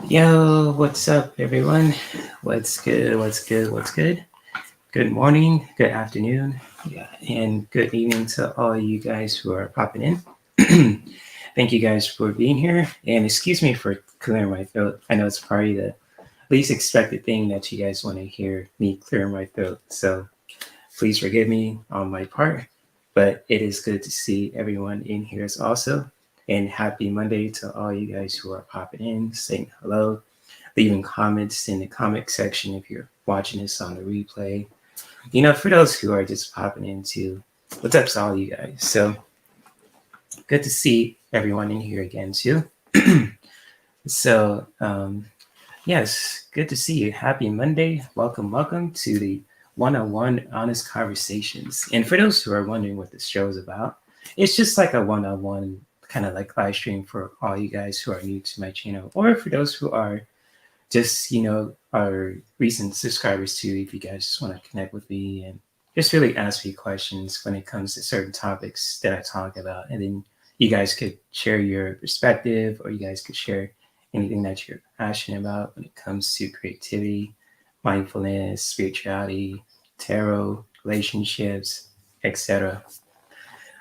Yo, what's up, everyone? What's good? What's good? What's good? Good morning, good afternoon, yeah, and good evening to all you guys who are popping in. Thank you guys for being here, and excuse me for clearing my throat. I know it's probably the least expected thing that you guys want to hear me clearing my throat, so please forgive me on my part. But it is good to see everyone in here as also. And happy Monday to all you guys who are popping in, saying hello, leaving comments in the comment section if you're watching this on the replay. For those who are just popping into, what's up to all you guys? So good to see everyone in here again too. So yes, good to see you. Happy Monday. Welcome to the one-on-one honest conversations. And for those who are wondering what this show is about, it's just like a one-on-one kind of like live stream for all you guys who are new to my channel, or for those who are just our recent subscribers too, if you guys just want to connect with me and just really ask me questions when it comes to certain topics that I talk about, and then you guys could share your perspective, or you guys could share anything that you're passionate about when it comes to creativity, mindfulness, spirituality, tarot, relationships, etc.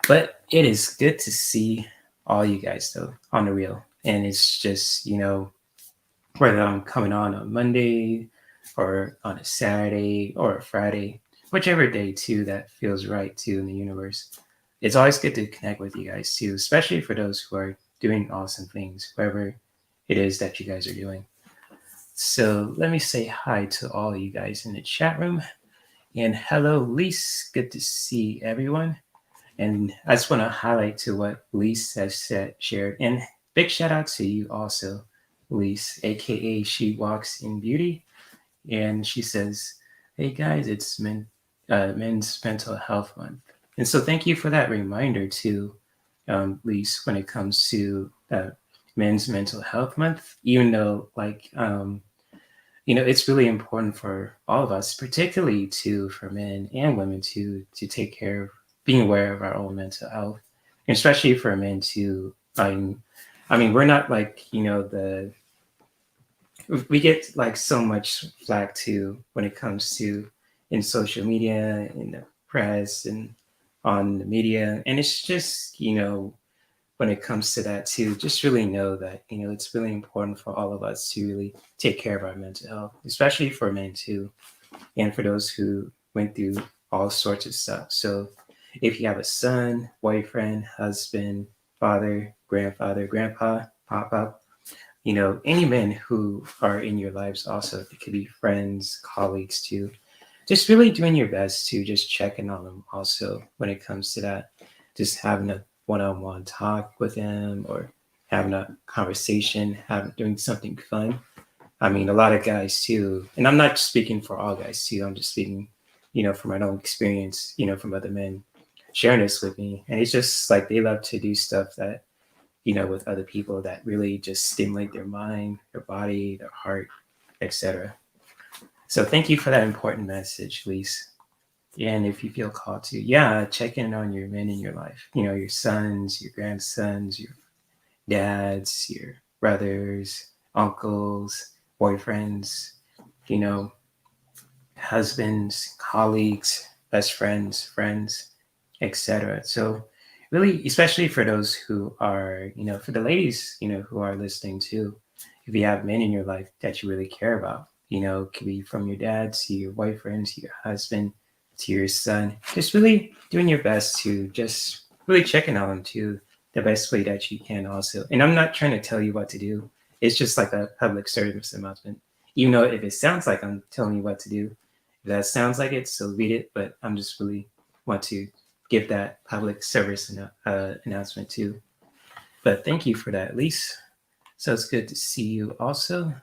But it is good to see all you guys though on the real, and it's just whether I'm coming on Monday or on a Saturday or a Friday, whichever day too that feels right too in the universe. It's always good to connect with you guys too, especially for those who are doing awesome things, wherever it is that you guys are doing. So let me say hi to all you guys in the chat room. And hello, Lise. Good to see everyone. And I just want to highlight to what Lise has shared. And big shout out to you also, Lise, aka She Walks in Beauty. And she says, "Hey guys, it's Men's Mental Health Month." And so thank you for that reminder too, Lise, when it comes to Men's Mental Health Month. Even though, it's really important for all of us, particularly for men and women to take care of being aware of our own mental health, and especially for men to. We're not like the we get like so much flack too when it comes to in social media, in the press, and on the media, and it's just when it comes to that too, just really know that it's really important for all of us to really take care of our mental health, especially for men too, and for those who went through all sorts of stuff. So if you have a son, boyfriend, husband, father, grandfather, grandpa, papa, any men who are in your lives also, it could be friends, colleagues too, just really doing your best to just check in on them also when it comes to that, just having a one-on-one talk with them, or having a conversation, doing something fun. I mean, a lot of guys too, and I'm not speaking for all guys too, I'm just speaking from my own experience, from other men sharing this with me, and it's just like they love to do stuff that with other people that really just stimulate their mind, their body, their heart, etc. So thank you for that important message, Lise. And if you feel called to, yeah, check in on your men in your life. Your sons, your grandsons, your dads, your brothers, uncles, boyfriends, you know, husbands, colleagues, best friends, etc. So really, especially for those who are, for the ladies, who are listening too, if you have men in your life that you really care about, it could be from your dad to your boyfriend to your husband to your son, just really doing your best to just really checking on them too, the best way that you can also. And I'm not trying to tell you what to do. It's just like a public service announcement. Even though if it sounds like I'm telling you what to do, if that sounds like it, so read it. But I'm just really want to give that public service announcement too. But thank you for that, Lise. So it's good to see you also.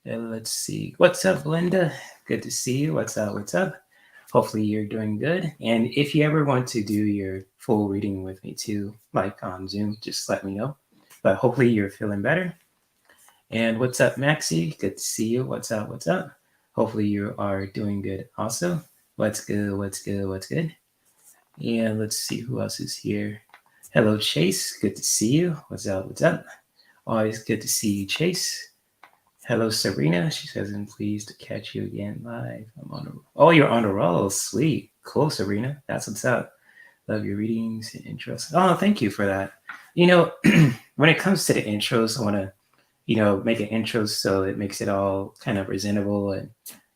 Let's see. What's up, Linda? Good to see you. What's up? What's up? Hopefully you're doing good. And if you ever want to do your full reading with me too, like on Zoom, just let me know. But hopefully you're feeling better. And what's up, Maxie? Good to see you. What's up? What's up? Hopefully you are doing good also. What's good? What's good? What's good? And let's see who else is here. Hello, Chase. Good to see you. What's up? What's up? Always good to see you, Chase. Hello, Sabrina. She says, "I'm pleased to catch you again live. I'm on a oh, you're on a roll. Sweet, cool, Sabrina. That's what's up. Love your readings and intros. Oh, thank you for that. You know, when it comes to the intros, I want to make an intro so it makes it all kind of presentable and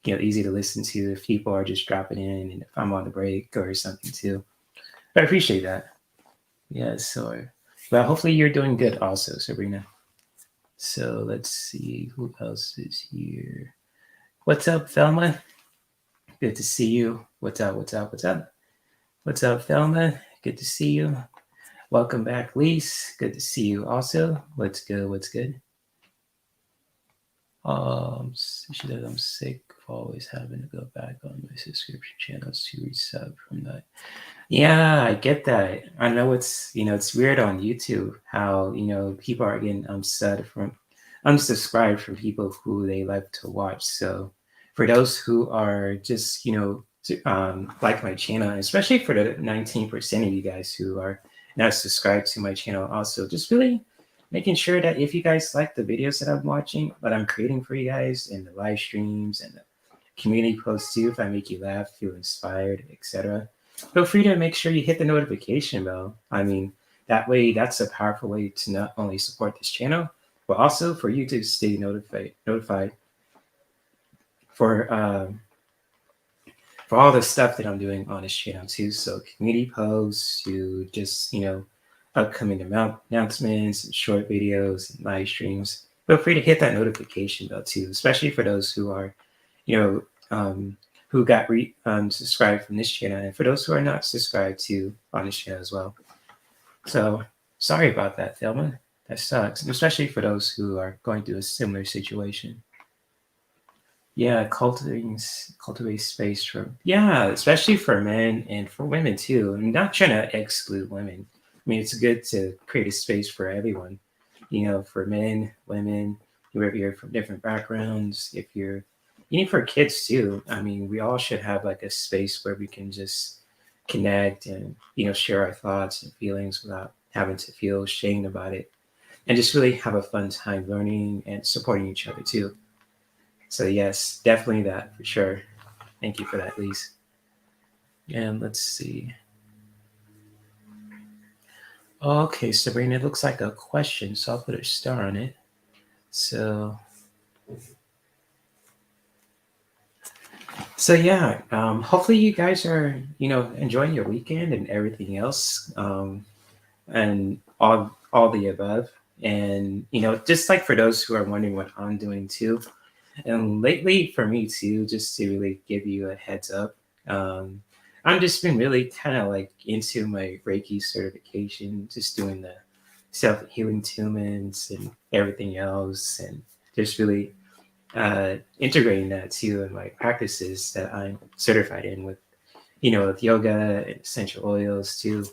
easy to listen to if people are just dropping in and if I'm on the break or something too. But I appreciate that. Yeah, so well, hopefully you're doing good also, Sabrina. So let's see who else is here. What's up, Thelma? Good to see you. What's up? What's up? What's up? What's up, Thelma? Good to see you. Welcome back, Lise. Good to see you also. What's good? What's good? She said I'm sick of always having to go back on my subscription channels to resub from that. Yeah, I get that. I know it's weird on YouTube how people are getting unsubscribed from people who they like to watch. So for those who are just like my channel, especially for the 19% of you guys who are not subscribed to my channel, also just really making sure that if you guys like the videos that I'm watching, that I'm creating for you guys, and the live streams and the community posts too, if I make you laugh, feel inspired, etc., feel free to make sure you hit the notification bell. I mean, that way, that's a powerful way to not only support this channel, but also for you to stay notified for for all the stuff that I'm doing on this channel too. So community posts to just upcoming announcements and short videos and live streams. Feel free to hit that notification bell too, especially for those who are you know who got subscribed from this channel, and for those who are not subscribed to on this channel as well. So sorry about that, Thelma. That sucks, and especially for those who are going through a similar situation. Yeah, cultivate space for especially for men and for women too. I'm not trying to exclude women. I mean, it's good to create a space for everyone. For men, women, whoever you're from different backgrounds. If you're even for kids too. I mean, we all should have like a space where we can just connect and share our thoughts and feelings without having to feel ashamed about it, and just really have a fun time learning and supporting each other too. So yes, definitely that for sure. Thank you for that, Lise. And let's see. Okay, Sabrina, it looks like a question, so I'll put a star on it. So, yeah, hopefully you guys are, enjoying your weekend and everything else, and all the above. And just like for those who are wondering what I'm doing too, and lately for me too, just to really give you a heads up, um, I've just been really kind of like into my Reiki certification, just doing the self healing attunements and everything else, and just really integrating that too in my practices that I'm certified in with yoga and essential oils too.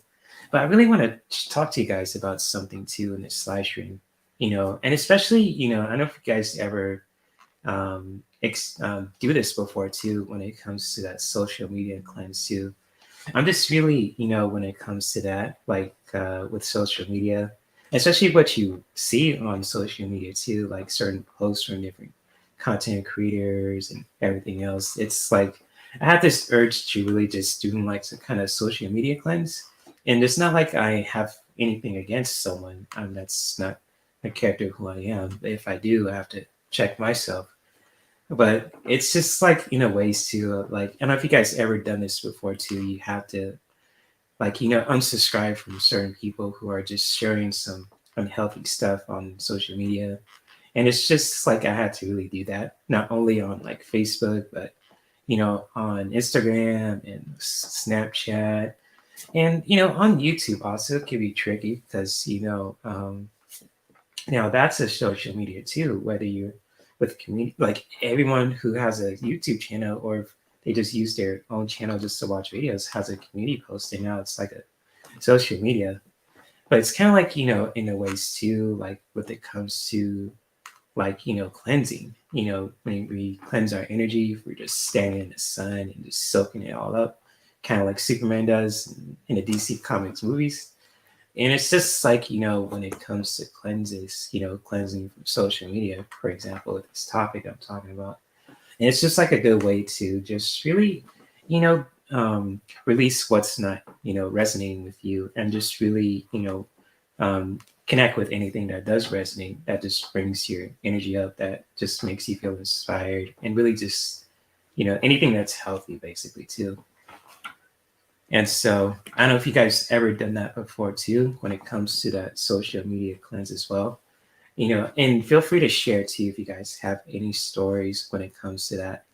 But I really want to talk to you guys about something too in this live stream, and especially, I don't know if you guys ever do this before too when it comes to that social media cleanse too. I'm just really, when it comes to that, like with social media, especially what you see on social media too, like certain posts from different content creators and everything else. It's like I have this urge to really just do like some kind of social media cleanse. And it's not like I have anything against someone. That's not the character who I am. But if I do, I have to check myself. But it's just like ways to like I don't know if you guys ever done this before too. You have to like unsubscribe from certain people who are just sharing some unhealthy stuff on social media, and it's just like I had to really do that not only on like Facebook, but on Instagram and Snapchat, and on YouTube also. It can be tricky because now that's a social media too, whether you're with community, like everyone who has a YouTube channel, or if they just use their own channel just to watch videos, has a community post, and now it's like a social media. But it's kind of like, in a ways too, like when it comes to like, cleansing, when we cleanse our energy, if we're just standing in the sun and just soaking it all up, kind of like Superman does in the DC Comics movies. And it's just like, when it comes to cleanses, cleansing from social media, for example, with this topic I'm talking about. And it's just like a good way to just really, you know, release what's not, resonating with you, and just really, connect with anything that does resonate, that just brings your energy up, that just makes you feel inspired, and really just, anything that's healthy, basically, too. And so I don't know if you guys ever done that before too, when it comes to that social media cleanse as well. And feel free to share too if you guys have any stories when it comes to that.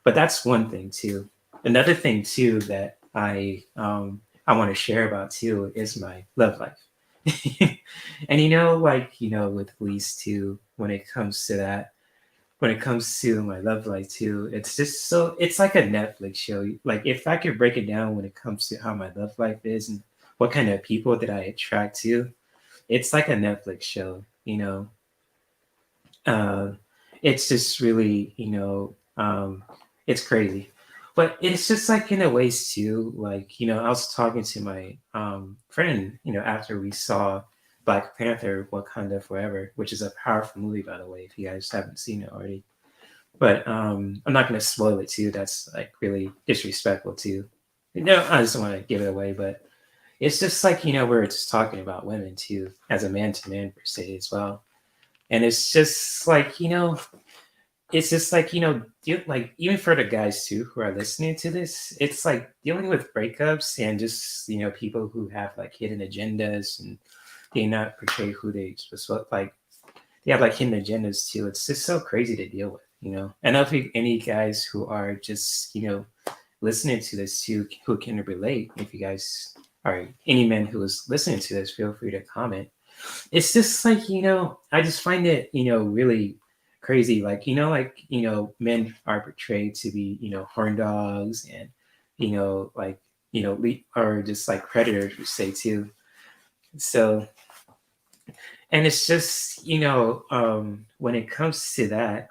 But that's one thing too. Another thing too that I want to share about too is my love life. And with Lise too, when it comes to that, when it comes to my love life too, it's just so it's like a Netflix show. Like if I could break it down when it comes to how my love life is and what kind of people that I attract to, it's like a Netflix show. Uh, it's just really, it's crazy. But it's just like in a ways too, like, I was talking to my friend, after we saw Black Panther Wakanda Forever, which is a powerful movie, by the way, if you guys haven't seen it already. But I'm not gonna spoil it too. That's like really disrespectful too. No, I just don't want to give it away, but it's just like, we're just talking about women too, as a man to man per se as well. And it's just like, it's just like, like even for the guys too who are listening to this, it's like dealing with breakups and just, people who have like hidden agendas and they not portray who they supposed to look like. They have like hidden agendas too. It's just so crazy to deal with. And I think any guys who are just, listening to this too, who can relate, if you guys are any men who is listening to this, feel free to comment. It's just like, I just find it, really crazy. Like, men are portrayed to be, horn dogs and, like, or just like predators, would say too. So, and it's just, when it comes to that,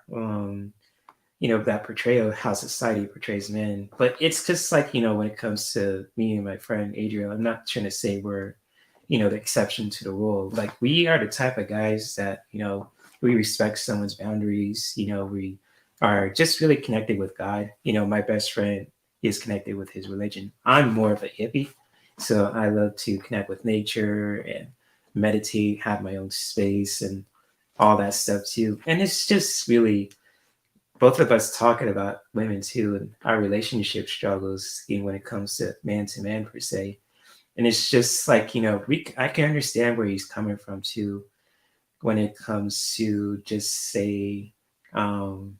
that portrayal of how society portrays men. But it's just like, when it comes to me and my friend Adriel, I'm not trying to say we're, the exception to the rule. Like we are the type of guys that, we respect someone's boundaries. We are just really connected with God. My best friend is connected with his religion. I'm more of a hippie. So I love to connect with nature and meditate, have my own space and all that stuff too. And it's just really both of us talking about women too and our relationship struggles when it comes to man per se. And it's just like, I can understand where he's coming from too when it comes to just say, um,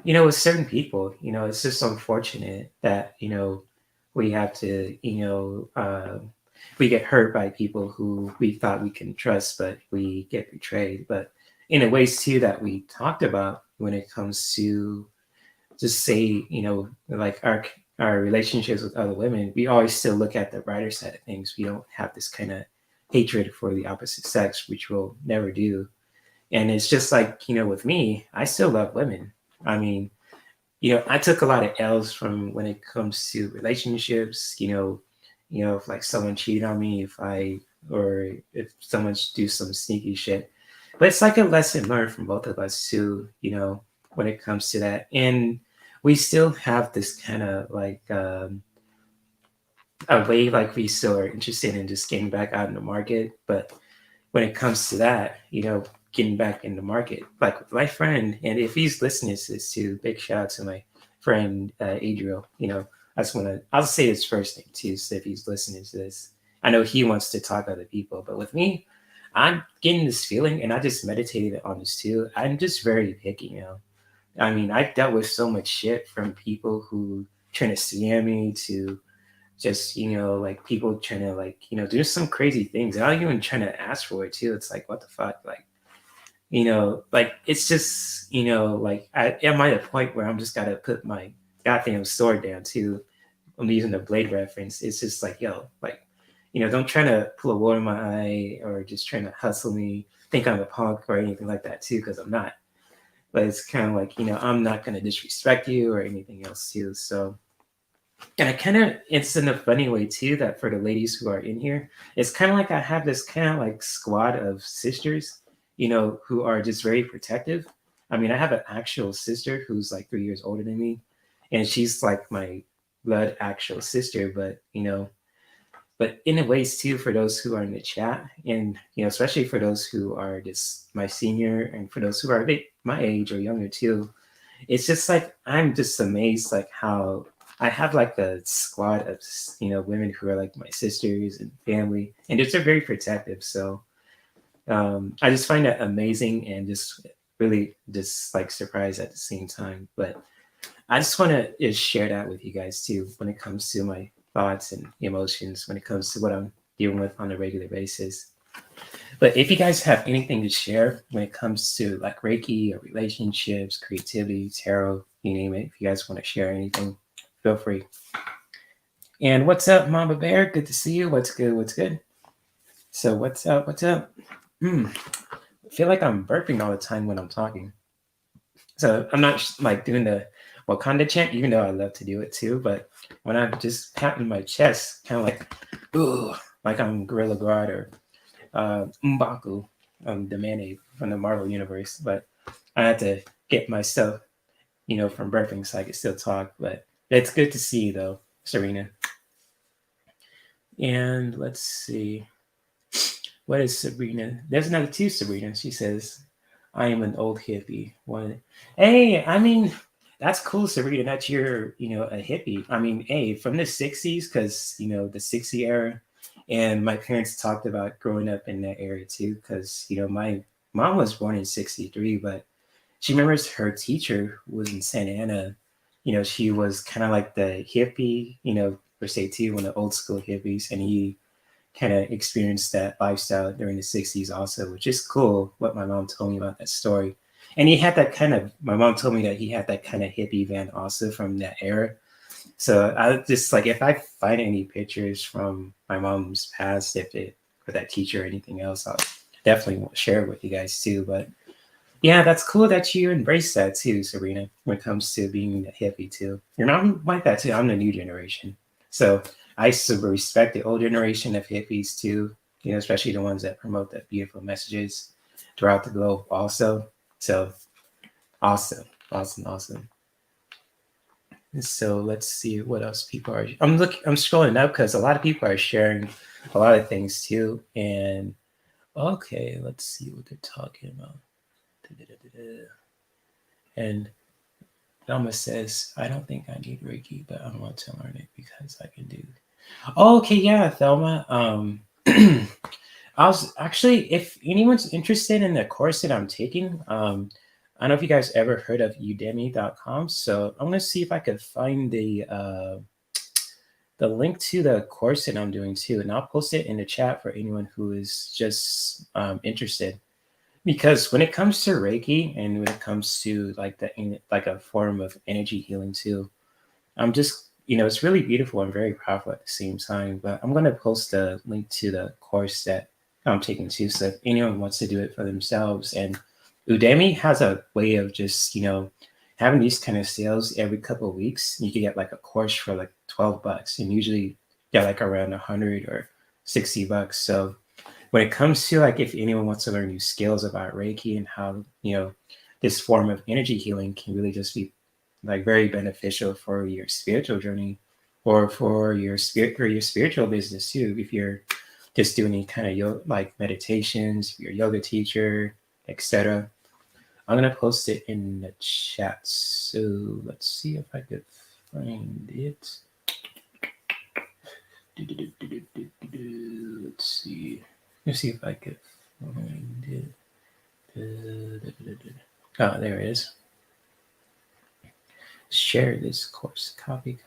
with certain people, it's just unfortunate that, we have to, we get hurt by people who we thought we can trust, but we get betrayed. But in a ways too that we talked about when it comes to just say, like our relationships with other women, we always still look at the brighter side of things. We don't have this kind of hatred for the opposite sex, which we'll never do. And it's just like, with me, I still love women. I mean, I took a lot of L's from when it comes to relationships, if like someone cheated on me, or if someone do some sneaky shit. But it's like a lesson learned from both of us too, when it comes to that. And we still have this kind of like a way, like we still are interested in just getting back out in the market. But when it comes to that, getting back in the market, like with my friend, and if he's listening to this too, big shout out to my friend Adriel. I just want to, I'll say his first name too, so if he's listening to this, I know he wants to talk to other people, but with me, I'm getting this feeling, and I just meditated on this too. I'm just very picky. I mean, I've dealt with so much shit from people who trying to scam me to just like people trying to like do some crazy things. I don't even trying to ask for it too. It's like what the fuck, like like it's just like am I at a point where I'm just gotta put my goddamn sword down too. I'm using the blade reference. It's just like like don't try to pull a wool in my eye or just trying to hustle me, think I'm a punk or anything like that too, because I'm not. But it's kind of like I'm not gonna disrespect you or anything else too. So And I kind of, it's in a funny way too, that for the ladies who are in here, it's kind of like I have this kind of like squad of sisters, who are just very protective. I mean, I have an actual sister who's like 3 years older than me, and she's like my blood actual sister, but in a ways too, for those who are in the chat, and especially for those who are just my senior, and for those who are a bit my age or younger too, it's just like I'm just amazed like how I have like a squad of women who are like my sisters and family, and they're very protective. So I just find that amazing and just really just like surprised at the same time. But I just want to just share that with you guys too when it comes to my thoughts and emotions, when it comes to what I'm dealing with on a regular basis. But if you guys have anything to share when it comes to like Reiki or relationships, creativity, tarot, you name it, if you guys want to share anything, feel free. And what's up, Mama Bear? Good to see you. What's good? What's good? So what's up? What's up? I feel like I'm burping all the time when I'm talking. So I'm not like doing the Wakanda chant, even though I love to do it too. But when I'm just patting my chest, kind of like, ooh, like I'm Gorilla Grodd or M'Baku, the Mayonnaise from the Marvel universe. But I had to get myself, from burping so I could still talk. But it's good to see you though, Serena. And let's see. What is Sabrina? There's another two Sabrina. She says, I am an old hippie. One, hey, I mean, that's cool, Sabrina. That you're, a hippie. I mean, hey, from the 60s, because, the 60 era. And my parents talked about growing up in that area too, because, my mom was born in 63, but she remembers her teacher was in Santa Ana. She was kind of like the hippie, per se too, one of the old school hippies. And he kind of experienced that lifestyle during the 60s also, which is cool what my mom told me about that story. And he had that kind of, my mom told me that he had that kind of hippie van also from that era. So I just like, if I find any pictures from my mom's past, if it, for that teacher or anything else, I'll definitely share it with you guys too. But yeah, that's cool that you embrace that too, Serena, when it comes to being a hippie too. Your mom like that too. I'm the new generation. So I super respect the old generation of hippies too, especially the ones that promote the beautiful messages throughout the globe also. So awesome, awesome, awesome. So let's see what else people are. I'm scrolling up because a lot of people are sharing a lot of things too. And okay, let's see what they're talking about. And Velma says, I don't think I need Reiki, but I want to learn it because I can do. Oh, okay, yeah, Thelma. I was actually, if anyone's interested in the course that I'm taking, I don't know if you guys ever heard of udemy.com. So I'm gonna see if I could find the link to the course that I'm doing too, and I'll post it in the chat for anyone who is just interested. Because when it comes to Reiki and when it comes to like a form of energy healing too, I'm just it's really beautiful and very powerful at the same time. But I'm gonna post a link to the course that I'm taking too, so if anyone wants to do it for themselves. And Udemy has a way of just having these kind of sales every couple of weeks. You can get like a course for like $12, and usually get like around 100 or $60. So when it comes to like if anyone wants to learn new skills about Reiki and how this form of energy healing can really just be like very beneficial for your spiritual journey or for your spiritual business too, if you're just doing any kind of like meditations, if you're a yoga teacher, etc. I'm gonna post it in the chat, so let's see if I could find it. Let's see if I could find it. Oh, there it is. Share this course. Copy.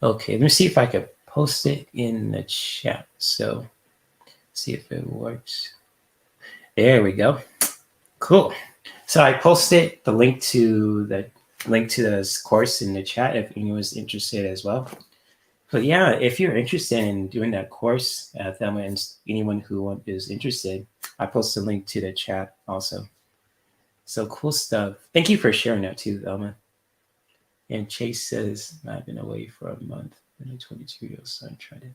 Okay, let me see if I could post it in the chat. So, see if it works. There we go. Cool. So I posted the link to this course in the chat if anyone's interested as well. But yeah, if you're interested in doing that course, Thelma, and anyone who is interested, I post a link to the chat also. So cool stuff. Thank you for sharing that too, Thelma. And Chase says, I've been away for a month. And a 22-year-old son tried to.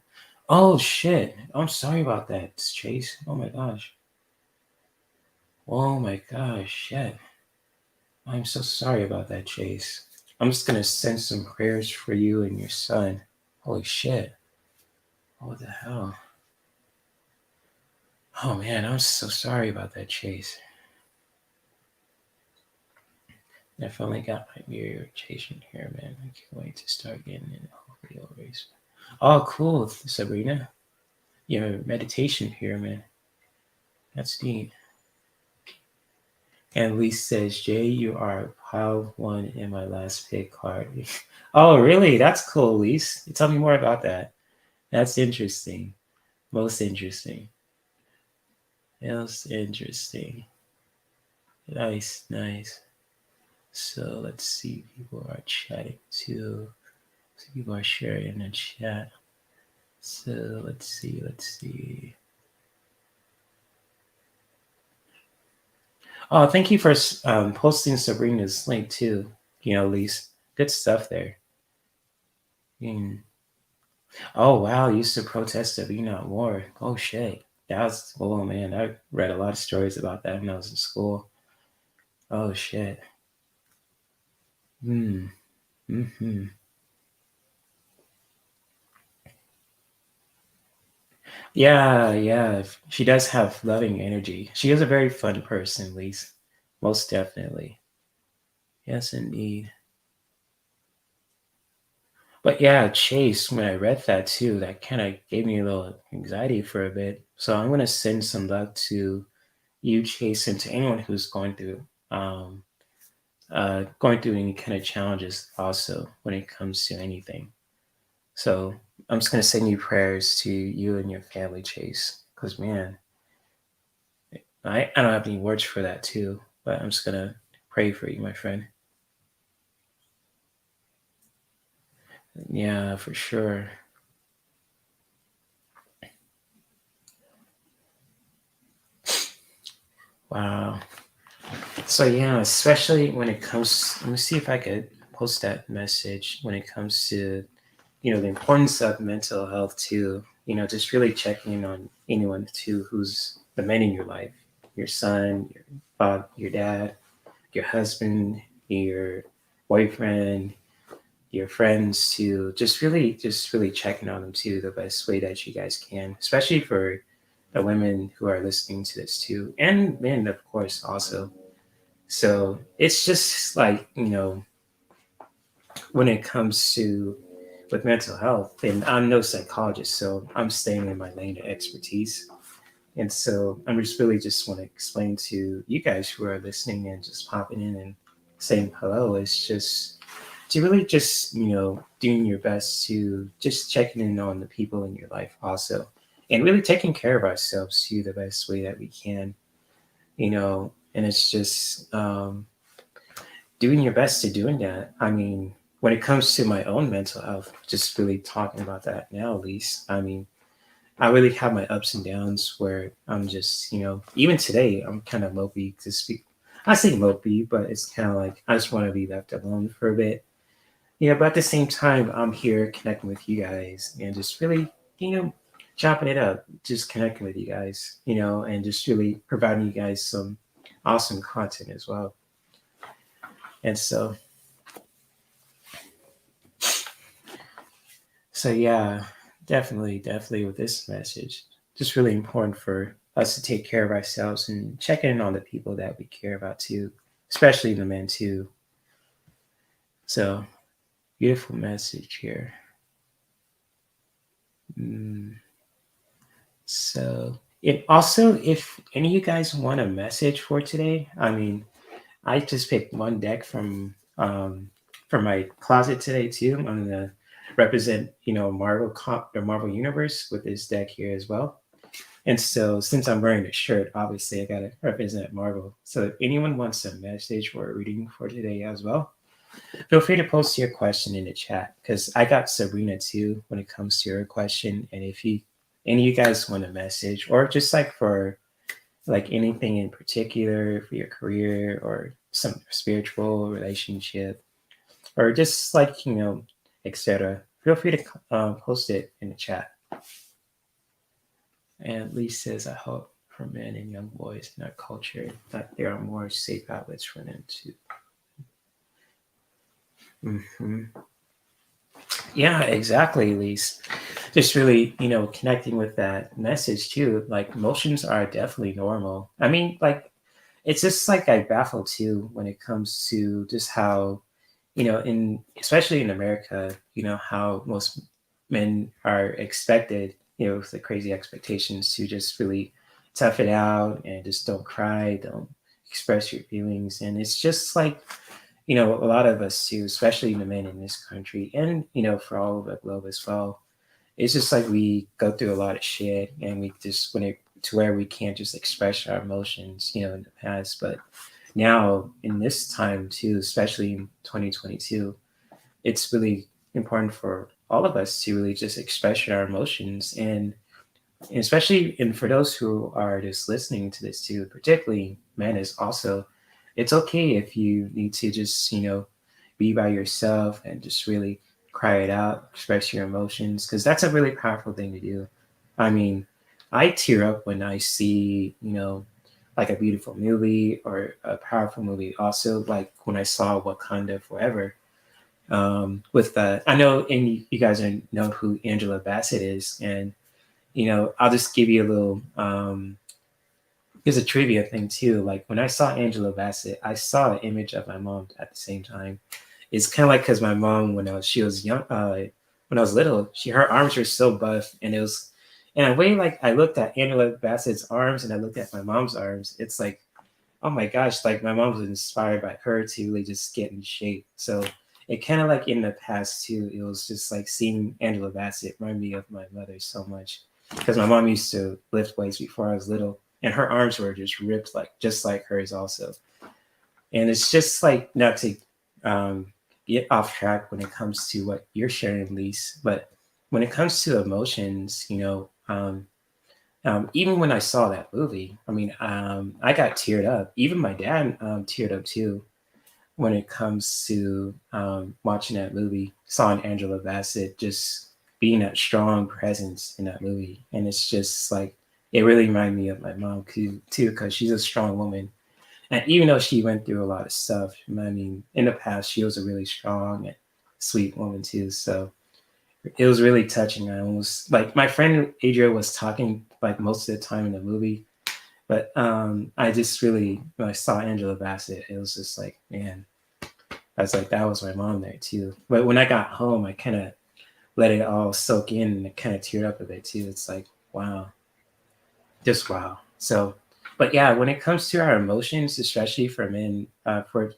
Oh, shit. I'm sorry about that, Chase. Oh, my gosh. Oh, my gosh. Shit. I'm so sorry about that, Chase. I'm just going to send some prayers for you and your son. Holy shit. What the hell? Oh, man. I'm so sorry about that, Chase. I finally got my mirror rotation here, man. I can't wait to start getting in a video race. Oh, cool, Sabrina. Your meditation here, man. That's neat. And Lee says, Jay, you are pile one in my last pick card. Oh, really? That's cool, Lise. Tell me more about that. That's interesting. Most interesting. Most interesting. Nice, nice. So let's see. People are chatting too. So people are sharing in the chat. So let's see. Oh, thank you for posting Sabrina's link too. Lise. Good stuff there. Mm. Oh wow, you used to protest the Vietnam War. Oh shit. That was, oh man, I read a lot of stories about that when I was in school. Oh shit. Hmm. Mm-hmm. Yeah, yeah. She does have loving energy. She is a very fun person, Lise. Most definitely. Yes, indeed. But yeah, Chase, when I read that too, that kind of gave me a little anxiety for a bit. So I'm going to send some love to you, Chase, and to anyone who's going through any kind of challenges also when it comes to anything. So I'm just going to send you prayers to you and your family, Chase, because man, I don't have any words for that too, but I'm just going to pray for you, my friend. Yeah, for sure. Wow. So yeah, especially when it comes, let me see if I could post that message when it comes to the importance of mental health too. Just really checking in on anyone too who's the men in your life, your son, your father, your dad, your husband, your boyfriend, your friends too. Just really checking on them too the best way that you guys can, especially for the women who are listening to this too, and men of course also. So it's just like, when it comes to with mental health, and I'm no psychologist, so I'm staying in my lane of expertise. And so I'm just really just want to explain to you guys who are listening and just popping in and saying hello. It's just to really just, doing your best to just checking in on the people in your life also. And really taking care of ourselves too the best way that we can, and it's just doing your best to doing that. I mean, when it comes to my own mental health, just really talking about that now, at least. I mean, I really have my ups and downs where I'm just, even today, I'm kind of mopey to speak. I say mopey, but it's kind of like I just want to be left alone for a bit. But at the same time, I'm here connecting with you guys and just really, chopping it up, just connecting with you guys, and just really providing you guys some awesome content as well. And so yeah, definitely with this message, just really important for us to take care of ourselves and check in on the people that we care about too, especially the men too. So beautiful message here. Mm. So it also, if any of you guys want a message for today, I mean, I just picked one deck from my closet today too. I'm gonna represent the Marvel universe with this deck here as well. And so, since I'm wearing a shirt, obviously I gotta represent Marvel. So, if anyone wants a message or a reading for today as well, feel free to post your question in the chat because I got Sabrina too when it comes to your question. And if any of you guys want a message or just like for like anything in particular for your career or some spiritual relationship, or just like, etc. Feel free to post it in the chat. And Lee says, I hope for men and young boys in our culture that there are more safe outlets for them to. Mm-hmm. Yeah, exactly, Elise. Just really, connecting with that message too. Like emotions are definitely normal. I mean, like it's just like I baffle too when it comes to just how, in especially in America, how most men are expected, with the crazy expectations to just really tough it out and just don't cry, don't express your feelings. And it's just like, a lot of us too, especially the men in this country and, for all of the globe as well. It's just like we go through a lot of shit and we just, when it, to where we can't just express our emotions, in the past. But now in this time too, especially in 2022, it's really important for all of us to really just express our emotions and especially and for those who are just listening to this too, particularly men, is also it's okay if you need to just be by yourself and just really cry it out, express your emotions, because that's a really powerful thing to do. I mean, I tear up when I see like a beautiful movie or a powerful movie. Also, like when I saw Wakanda Forever. With I know, and you guys know who Angela Bassett is, and I'll just give you a little here's a trivia thing too. Like when I saw Angela Bassett, I saw an image of my mom at the same time. It's kind of like because my mom, she was young, when I was little, her arms were so buff, and it was, and a way like I looked at Angela Bassett's arms and I looked at my mom's arms. It's like, oh my gosh, like my mom was inspired by her to really just get in shape. So it kind of like in the past too, it was just like seeing Angela Bassett remind me of my mother so much because my mom used to lift weights before I was little, and her arms were just ripped like just like hers also. And it's just like not to get off track when it comes to what you're sharing, Lise, but when it comes to emotions, even when I saw that movie, I mean, I got teared up. Even my dad teared up too when it comes to watching that movie. Saw Angela Bassett just being that strong presence in that movie, and it's just like it really reminded me of my mom too, because she's a strong woman. And even though she went through a lot of stuff, I mean, in the past she was a really strong and sweet woman too. So it was really touching. I almost like my friend Adria was talking like most of the time in the movie, but I just really when I saw Angela Bassett, it was just like, man, I was like, that was my mom there too. But when I got home, I kind of let it all soak in and it kind of teared up a bit too. It's like, wow, just wow. So, but yeah, when it comes to our emotions, especially for men, for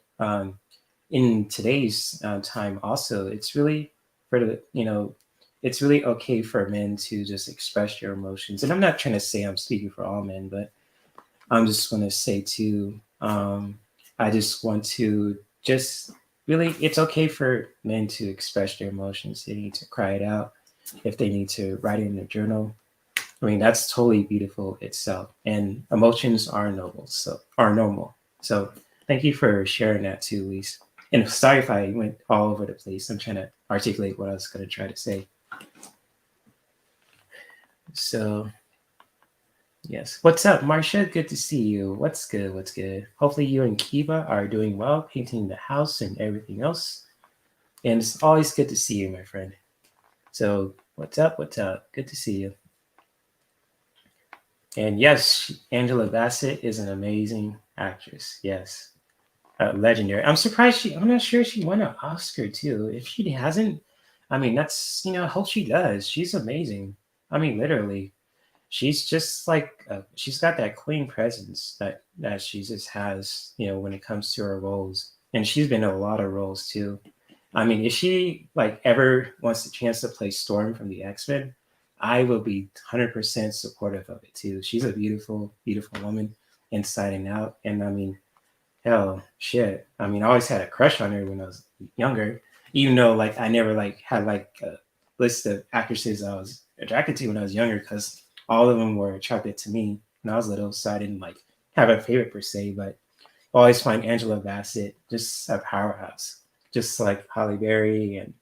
in today's time, also, it's really for the it's really okay for men to just express your emotions. And I'm not trying to say I'm speaking for all men, but I'm just going to say too. I just want to just really, it's okay for men to express their emotions. They need to cry it out. If they need to write it in a journal, I mean, that's totally beautiful itself. And emotions are noble, so are normal. So thank you for sharing that too, Lise. And sorry if I went all over the place. I'm trying to articulate what I was going to try to say. So yes, what's up, Marcia? Good to see you. What's good? What's good? Hopefully you and Kiva are doing well, painting the house and everything else. And it's always good to see you, my friend. So what's up? What's up? Good to see you. And yes, Angela Bassett is an amazing actress. Yes, legendary. I'm surprised I'm not sure she won an Oscar too. If she hasn't, I mean, that's, I hope she does. She's amazing. I mean, literally, she's just like, she's got that queen presence that she just has, when it comes to her roles. And she's been in a lot of roles too. I mean, if she like ever wants the chance to play Storm from the X-Men, I will be 100% supportive of it too. She's a beautiful, beautiful woman inside and out. And I mean, hell, shit. I mean, I always had a crush on her when I was younger, even though like I never like had like a list of actresses I was attracted to when I was younger, because all of them were attracted to me when I was little. So I didn't like have a favorite per se, but I always find Angela Bassett just a powerhouse. just like Holly Berry and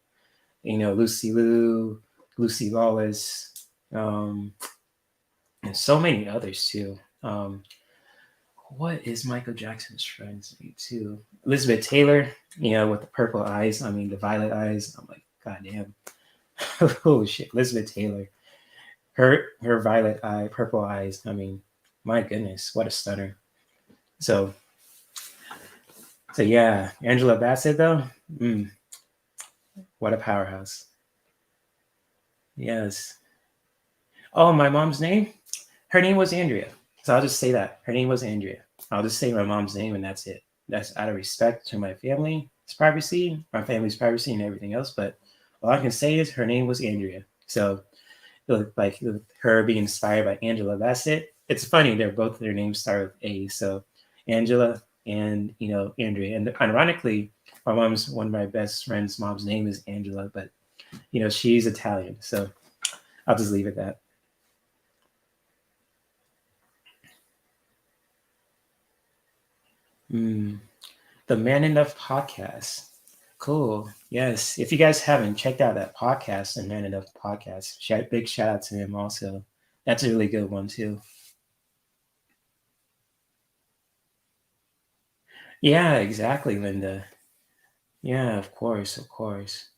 Lucy Liu, Lucy Lawless, and so many others too. What is Michael Jackson's friend's name too? Elizabeth Taylor, with the purple eyes. I mean, the violet eyes. I'm like, God damn. Oh shit, Elizabeth Taylor. Her violet eye, purple eyes. I mean, my goodness, what a stunner. So yeah, Angela Bassett though, what a powerhouse. Yes. Oh, my mom's name? Her name was Andrea. So I'll just say that. Her name was Andrea. I'll just say my mom's name and that's it. That's out of respect to my family's privacy, my family's privacy and everything else. But all I can say is her name was Andrea. So like her being inspired by Angela Bassett. It's funny, their names start with A. So Angela and Andrea. And ironically, my mom's one of my best friend's mom's name is Angela, but she's Italian. So I'll just leave it at that. Mm, the Man Enough podcast. Cool. Yes. If you guys haven't checked out that podcast, the Man Enough podcast, big shout out to him also. That's a really good one too. Yeah, exactly, Linda. Yeah, of course, of course.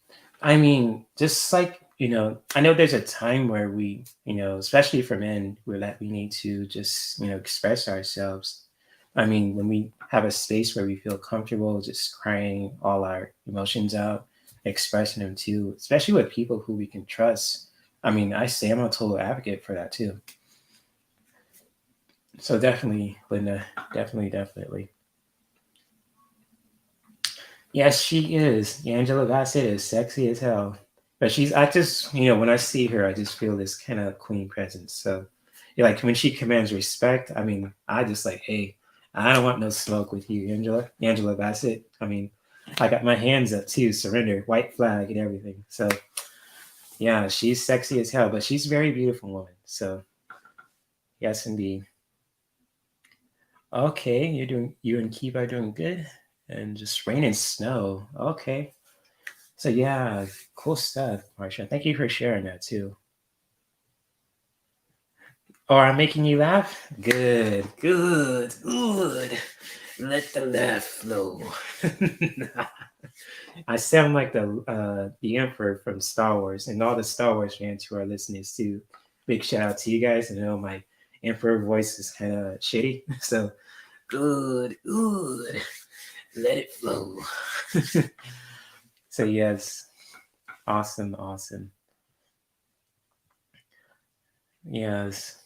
I mean, just like, I know there's a time where we, especially for men, where that we need to just, express ourselves. I mean, when we have a space where we feel comfortable just crying all our emotions out, expressing them too, especially with people who we can trust. I mean, I say I'm a total advocate for that too. So definitely, Linda, definitely, definitely. Yes, she is. Angela Bassett is sexy as hell. But I just, when I see her, I just feel this kind of queen presence. So, like when she commands respect, I mean, I just like, hey, I don't want no smoke with you, Angela Bassett. I mean, I got my hands up too, surrender, white flag and everything. So, yeah, she's sexy as hell, but she's a very beautiful woman. So, yes, indeed. Okay, you and Keith are doing good. And just rain and snow. Okay. So yeah, cool stuff, Marsha. Thank you for sharing that too. Or I'm making you laugh? Good, good, good. Let the laugh flow. I sound like the Emperor from Star Wars, and all the Star Wars fans who are listening too. Big shout out to you guys. I know my Emperor voice is kind of shitty, so good, good. Let it flow. So yes, awesome, awesome. Yes.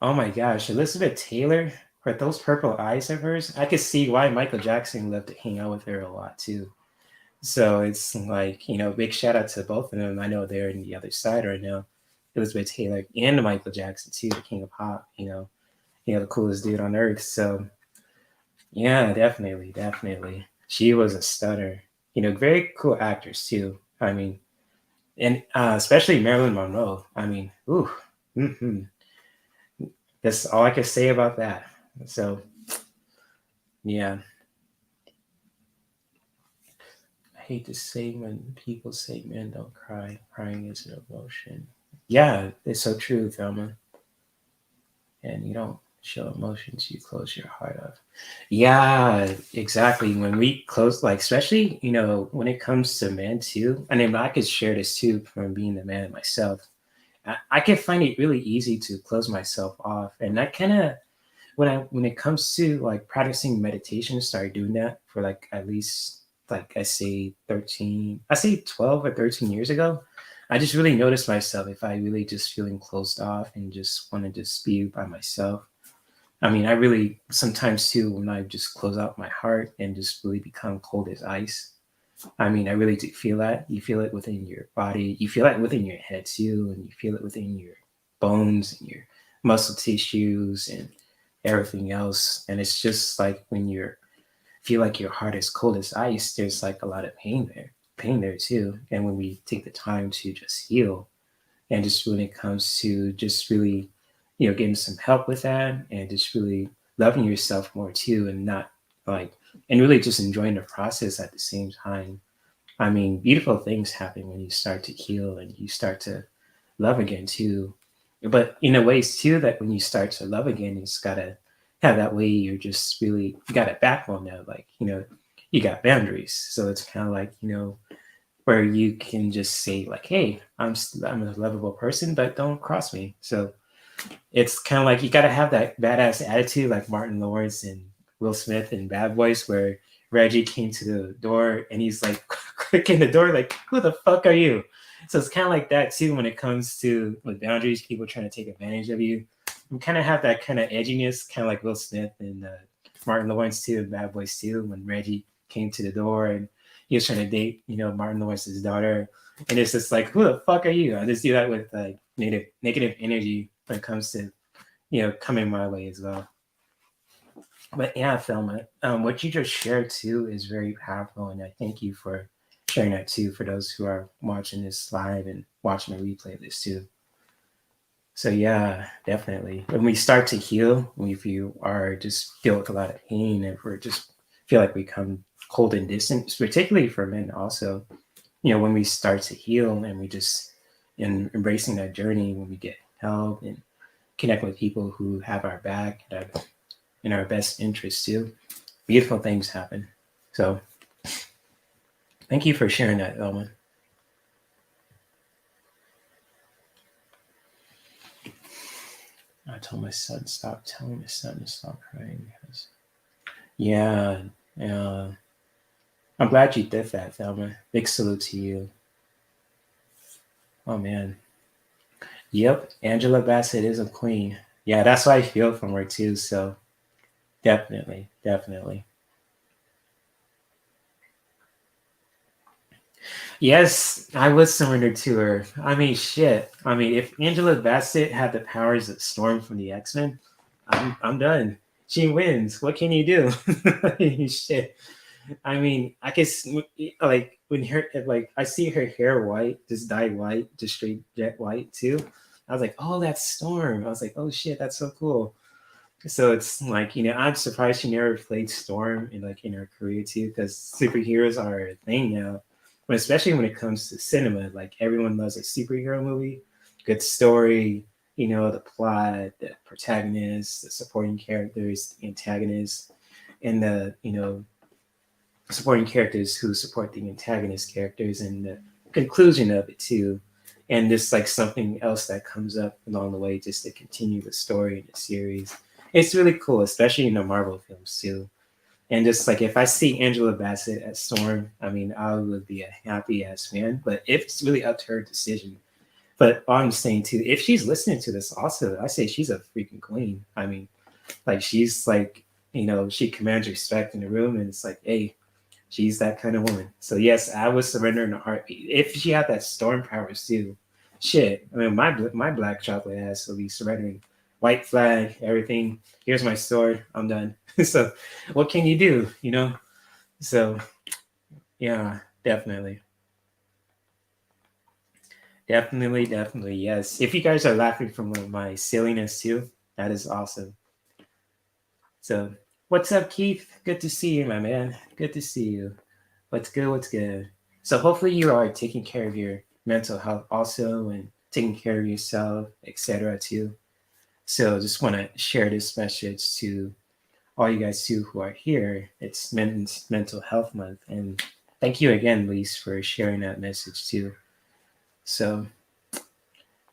Oh my gosh, Elizabeth Taylor, with those purple eyes of hers, I could see why Michael Jackson loved to hang out with her a lot too. So it's like, big shout out to both of them. I know they're in the other side right now. Elizabeth Taylor and Michael Jackson too, the king of pop, the coolest dude on earth. So yeah, definitely, definitely. She was a stunner. Very cool actors too. I mean, and especially Marilyn Monroe. I mean, ooh, mm-hmm. That's all I can say about that. So yeah, I hate to say when people say men don't cry. Crying is an emotion. Yeah, it's so true, Thelma. And you don't show emotions, you close your heart up. Yeah, exactly. When we close, like, especially, when it comes to men too, I mean, I could share this too from being the man myself. I can find it really easy to close myself off. And that kind of, when it comes to like practicing meditation, started doing that for like at least like I say 12 or 13 years ago. I just really noticed myself if I really just feeling closed off and just want to just be by myself. I mean, I really sometimes too when I just close out my heart and just really become cold as ice. I mean, I really do feel that. You feel it within your body. You feel it within your head too, and you feel it within your bones and your muscle tissues and everything else. And it's just like when you feel like your heart is cold as ice, there's like a lot of pain there too. And when we take the time to just heal, and just when it comes to just really, getting some help with that, and just really loving yourself more too, and not like, and really just enjoying the process at the same time. I mean, beautiful things happen when you start to heal and you start to love again too. But in a ways too, that when you start to love again, you just gotta have that way. You're just really you got a backbone now, like you got boundaries. So it's kind of like where you can just say like, "Hey, I'm a lovable person, but don't cross me." So it's kind of like you got to have that badass attitude, like Martin Lawrence and Will Smith in Bad Boys, where Reggie came to the door and he's like clicking the door, like, "Who the fuck are you?" So it's kind of like that too when it comes to with boundaries, people trying to take advantage of you. You kind of have that kind of edginess, kind of like Will Smith and Martin Lawrence too, in Bad Boys too, when Reggie came to the door and he was trying to date, Martin Lawrence's daughter, and it's just like, "Who the fuck are you?" I just do that with like negative energy when it comes to coming my way as well. But yeah, Thelma, what you just shared too is very powerful, and I thank you for sharing that too for those who are watching this live and watching the replay of this too. So yeah, definitely. When we start to heal, if you are just feel like a lot of pain, and we're just feel like we come cold and distant, particularly for men also, when we start to heal and we just in embracing that journey, when we get help and connect with people who have our back and in our best interest too, beautiful things happen. So thank you for sharing that, Elman. I told my son stop telling my son to stop crying because yeah, I'm glad you did that, Thelma. Big salute to you. Oh man. Yep, Angela Bassett is a queen. Yeah, that's what I feel from her too. So definitely, definitely. Yes, I would surrender to her. I mean, shit. I mean, if Angela Bassett had the powers of Storm from the X-Men, I'm done. She wins. What can you do? Shit. I mean, I guess like when her like I see her hair white, just dyed white, just straight jet white too. I was like, oh, that's Storm. I was like, oh shit, that's so cool. So it's like I'm surprised she never played Storm in her career too, because superheroes are a thing now. But especially when it comes to cinema, like everyone loves a superhero movie, good story, the plot, the protagonist, the supporting characters, the antagonists, and the supporting characters who support the antagonist characters, and the conclusion of it too. And this like something else that comes up along the way just to continue the story in the series. It's really cool, especially in the Marvel films too. And just like if I see Angela Bassett as Storm, I mean, I would be a happy ass man. But if it's really up to her decision. But I'm saying too, if she's listening to this, also, I say she's a freaking queen. I mean, like she's like, she commands respect in the room, and it's like, hey, she's that kind of woman. So yes, I would surrender in a heartbeat. If she had that Storm powers too, shit. I mean, my black chocolate ass will be surrendering. White flag, everything. Here's my sword. I'm done. So, what can you do? So yeah, definitely, definitely, definitely. Yes. If you guys are laughing from my silliness too, that is awesome. So, what's up, Keith? Good to see you, my man. Good to see you. What's good? What's good? So hopefully you are taking care of your mental health also and taking care of yourself, etc. too. So just want to share this message to all you guys too who are here. It's Mental Health Month, and thank you again, Lise, for sharing that message too. So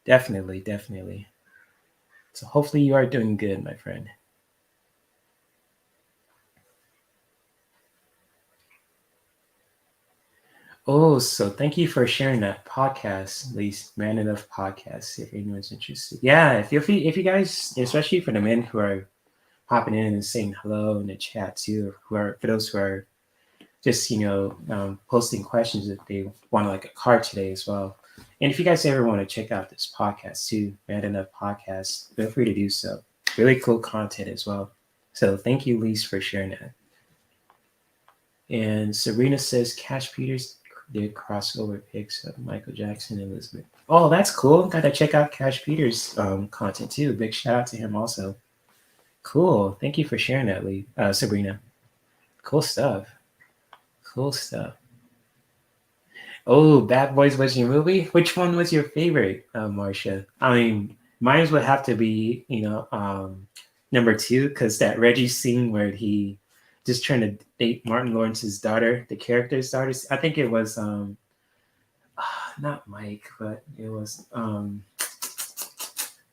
definitely, definitely. So hopefully you are doing good, my friend. Oh, so thank you for sharing that podcast, at least Man Enough podcast, if anyone's interested. Yeah, if you guys, especially for the men who are popping in and saying hello in the chat too, who are for those who are just posting questions if they want like a card today as well. And if you guys ever want to check out this podcast too, Man Enough podcast, feel free to do so. Really cool content as well. So thank you, Lise, for sharing that. And Sabrina says Cash Peters did crossover pics of Michael Jackson and Elizabeth. Oh, that's cool. Gotta check out Cash Peters' content too. Big shout out to him also. Cool. Thank you for sharing that, Sabrina. Cool stuff. Cool stuff. Oh, Bad Boys was your movie? Which one was your favorite, Marcia? I mean, mine would have to be, number two, because that Reggie scene where he just trying to date Martin Lawrence's daughter, the character's daughter. I think it was not Mike, but it was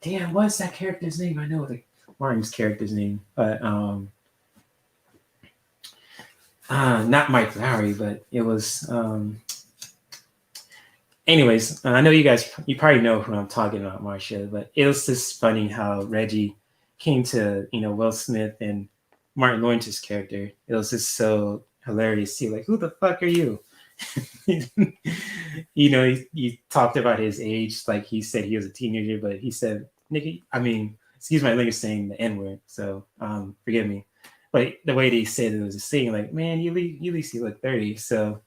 damn, what's that character's name? I know the Martin's character's name, but not Mike Lowry, but it was anyways, I know you probably know who I'm talking about, Marcia, but it was just funny how Reggie came to, Will Smith and Martin Lawrence's character. It was just so hilarious to see, like, who the fuck are you? He talked about his age, like he said he was a teenager, but he said, Nikki, I mean, excuse my language saying the N-word, so forgive me. But the way they said it was just saying, like, man, you at least you look 30. So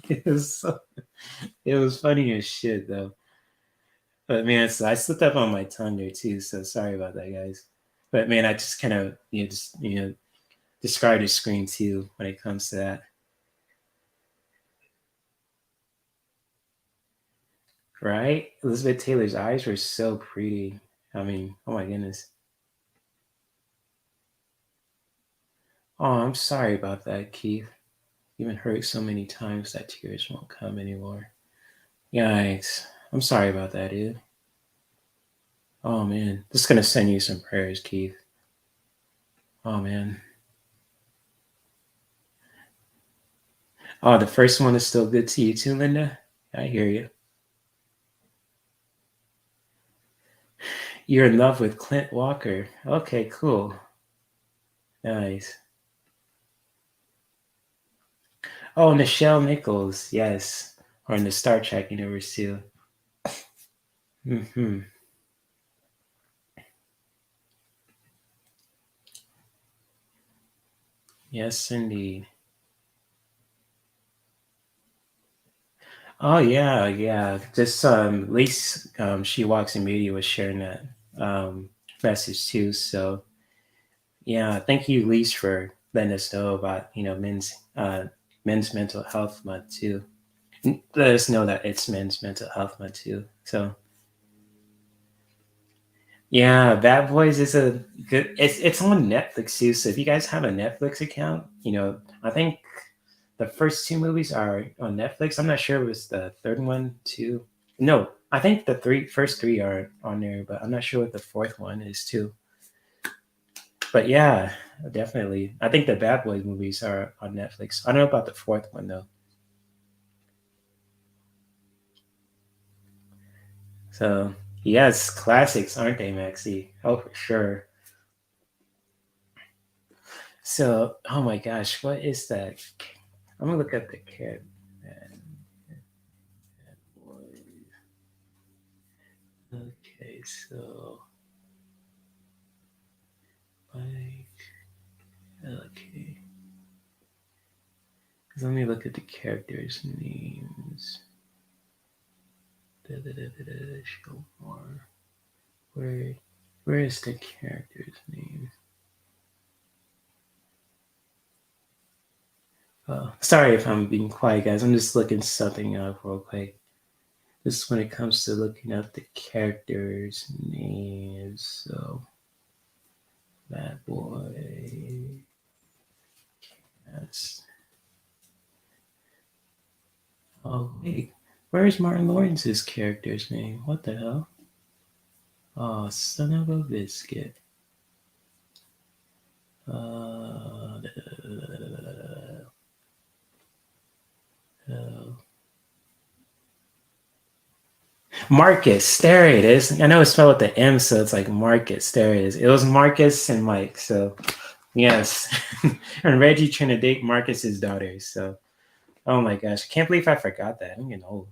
it was so it was funny as shit though. But man, so I slipped up on my tongue there too. So sorry about that, guys. But man, I just kind of describe the screen too when it comes to that. Right? Elizabeth Taylor's eyes were so pretty. I mean, oh my goodness. Oh, I'm sorry about that, Keith. You've been hurt so many times that tears won't come anymore. Yikes. I'm sorry about that, dude. Oh man. Just gonna send you some prayers, Keith. Oh man. Oh, the first one is still good to you too, Linda? I hear you. You're in love with Clint Walker. Okay, cool. Nice. Oh, Nichelle Nichols. Yes. Or in the Star Trek universe too. Hmm. Yes, indeed. Oh yeah, yeah. Just Lise, she walks in media was sharing that message too. So yeah, thank you, Lise, for letting us know about men's mental health month too. Let us know that it's men's mental health month too. So yeah, Bad Boys is a good. It's on Netflix too. So if you guys have a Netflix account, I think the first two movies are on Netflix. I'm not sure if it's the third one too. No, I think the first three are on there, but I'm not sure what the fourth one is too. But yeah, definitely. I think the Bad Boys movies are on Netflix. I don't know about the fourth one though. So yes, classics, aren't they, Maxie? Oh, for sure. So, oh my gosh, what is that? I'm gonna look up the cat. Okay, so like okay. Let me look at the characters' names. Show more. Where where is the character's name? Oh, sorry if I'm being quiet, guys. I'm just looking something up real quick. Just when it comes to looking up the characters' names. So, Bad Boy. Yes. Oh, wait. Where's Martin Lawrence's character's name? What the hell? Oh, son of a biscuit. Uh, Marcus, there it is. I know it's spelled with the M, so it's like Marcus. There it is. It was Marcus and Mike. So yes, and Reggie trying to date Marcus's daughter. So oh my gosh, I can't believe I forgot that. I'm getting old.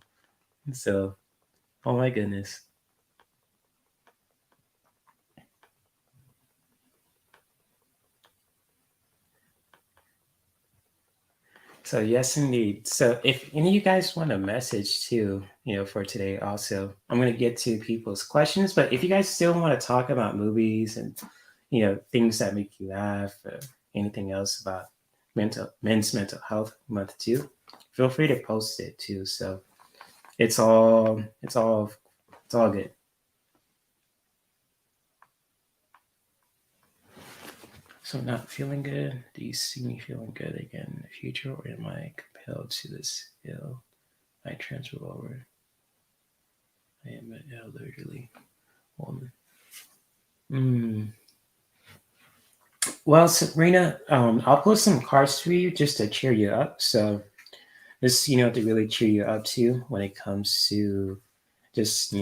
So oh my goodness. So yes, indeed. So if any of you guys want a message too, for today, also, I'm gonna get to people's questions. But if you guys still want to talk about movies and things that make you laugh, or anything else about men's mental health month too, feel free to post it too. So it's all good. So not feeling good. Do you see me feeling good again in the future, or am I compelled to this ill? I transfer over. I am an elderly woman. Mm. Well, Sabrina, I'll put some cards for you just to cheer you up. So this, to really cheer you up too when it comes to just,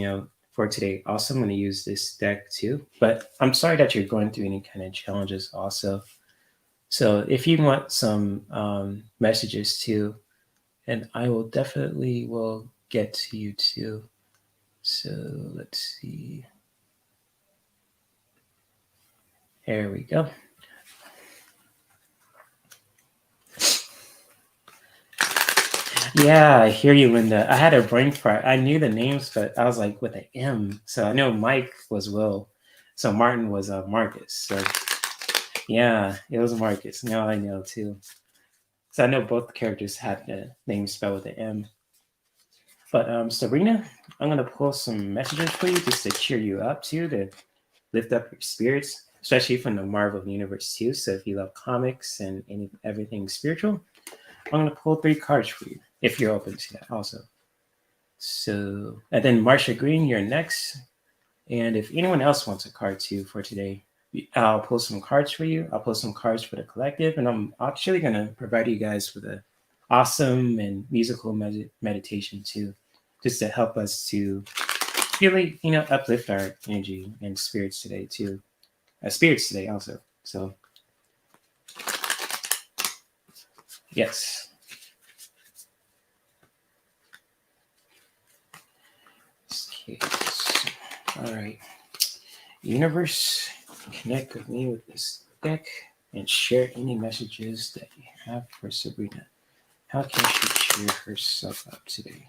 for today. Also, I'm going to use this deck too. But I'm sorry that you're going through any kind of challenges also. So if you want some messages too, and I will definitely will get to you too. So let's see. There we go. Yeah, I hear you, Linda. I had a brain fart. I knew the names, but I was like with an M. So I know Mike was Will. So Martin was Marcus. So yeah, it was Marcus. Now I know too. So I know both characters had the name spelled with an M. But Sabrina, I'm gonna pull some messages for you just to cheer you up too, to lift up your spirits, especially from the Marvel universe too. So if you love comics and everything spiritual, I'm gonna pull 3 cards for you if you're open to that also. So and then Marsha Green, you're next. And if anyone else wants a card too for today, I'll pull some cards for you. I'll pull some cards for the collective, and I'm actually gonna provide you guys with a awesome and musical meditation too, just to help us to really, uplift our energy and spirits today too. Spirits today also. So yes. Okay. All right. Universe, connect with me with this deck and share any messages that you have for Sabrina. How can she cheer herself up today?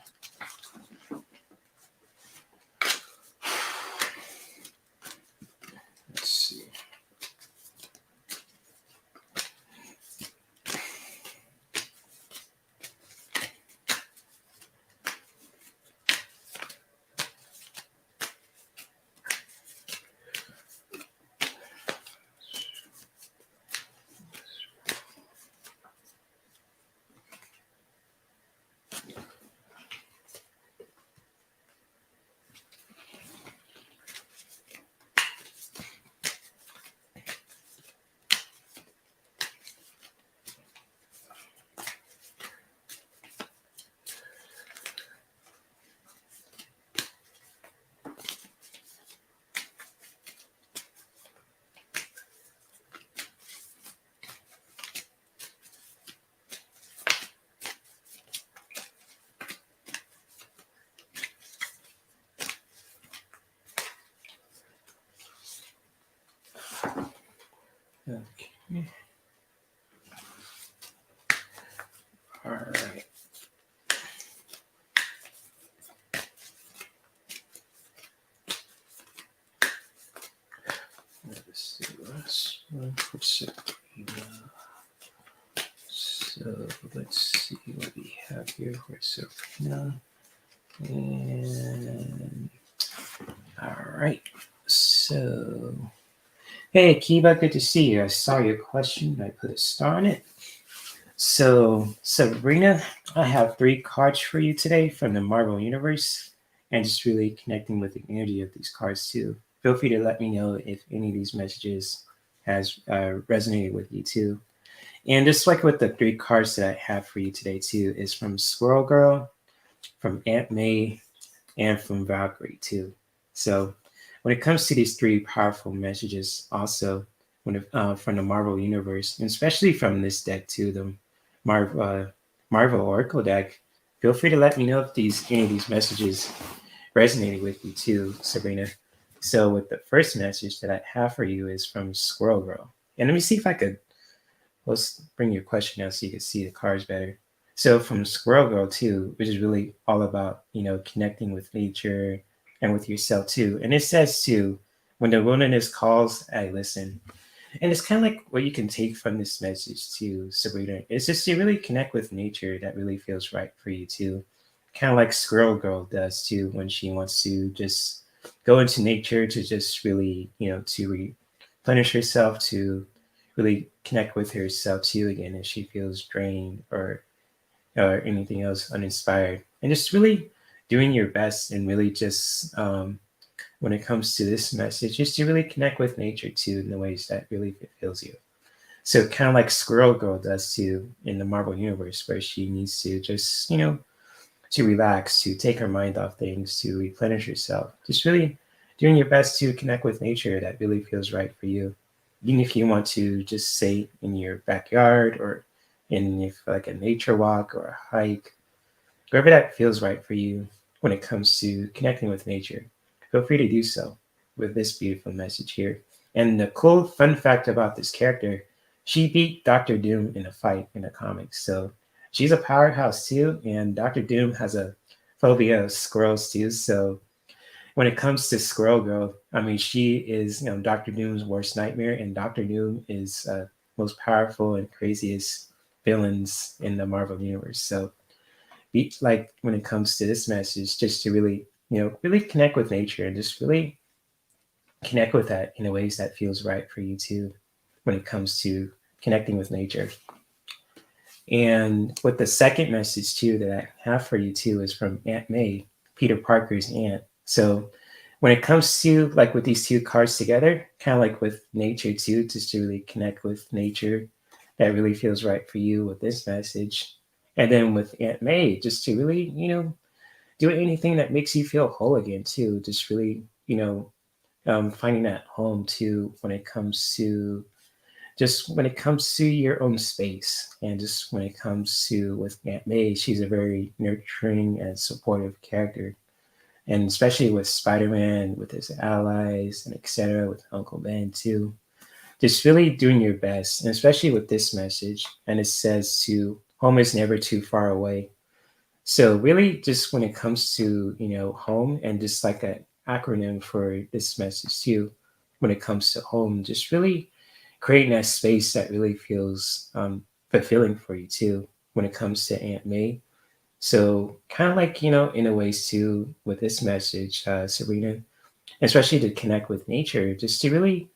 Let's see. Okay. All right. Let's see. Last one for Sabrina. So let's see what we have here for Sabrina. And all right. So, hey, Kiva, good to see you. I saw your question. I put a star on it. So, Sabrina, I have 3 cards for you today from the Marvel Universe, and just really connecting with the energy of these cards too. Feel free to let me know if any of these messages has resonated with you too. And just like with the 3 cards that I have for you today too, is from Squirrel Girl, from Aunt May, and from Valkyrie too. So when it comes to these 3 powerful messages, also from the Marvel Universe, and especially from this deck too, the Marvel Oracle deck, feel free to let me know if any of these messages resonated with you too, Sabrina. So with the first message that I have for you is from Squirrel Girl. And let me see if I could, let's bring your question out so you can see the cards better. So from Squirrel Girl too, which is really all about, connecting with nature and with yourself too. And it says too, when the wilderness calls, I listen. And it's kind of like what you can take from this message to Sabrina. It's just to really connect with nature that really feels right for you too. Kind of like Squirrel Girl does too when she wants to just go into nature to just really, to replenish herself, to really connect with herself too again if she feels drained or anything else uninspired. And just really doing your best and really just when it comes to this message, just to really connect with nature too in the ways that really fulfills you. So kind of like Squirrel Girl does too in the Marvel universe, where she needs to just, to relax, to take her mind off things, to replenish herself. Just really doing your best to connect with nature that really feels right for you. Even if you want to just say in your backyard or in if like a nature walk or a hike, wherever that feels right for you when it comes to connecting with nature, feel free to do so with this beautiful message here. And the cool fun fact about this character, she beat Doctor Doom in a fight in the comics. So she's a powerhouse too, and Doctor Doom has a phobia of squirrels too. So when it comes to Squirrel Girl, I mean, she is Doctor Doom's worst nightmare, and Doctor Doom is most powerful and craziest villains in the Marvel universe. So like when it comes to this message, just to really, really connect with nature and just really connect with that in a ways that feels right for you too, when it comes to connecting with nature. And with the second message too that I have for you too is from Aunt May, Peter Parker's aunt. So when it comes to like with these two cards together, kind of like with nature too, just to really connect with nature that really feels right for you with this message. And then with Aunt May, just to really, do anything that makes you feel whole again too. Just really, finding that home too when it comes to your own space and just when it comes to with Aunt May, she's a very nurturing and supportive character. And especially with Spider-Man, with his allies and etc. with Uncle Ben too. Just really doing your best, and especially with this message, and it says to home is never too far away. So really just when it comes to, home and just like an acronym for this message too, when it comes to home, just really creating that space that really feels fulfilling for you too when it comes to Aunt May. So kind of like, in a ways too with this message, Sabrina, especially to connect with nature, just to really,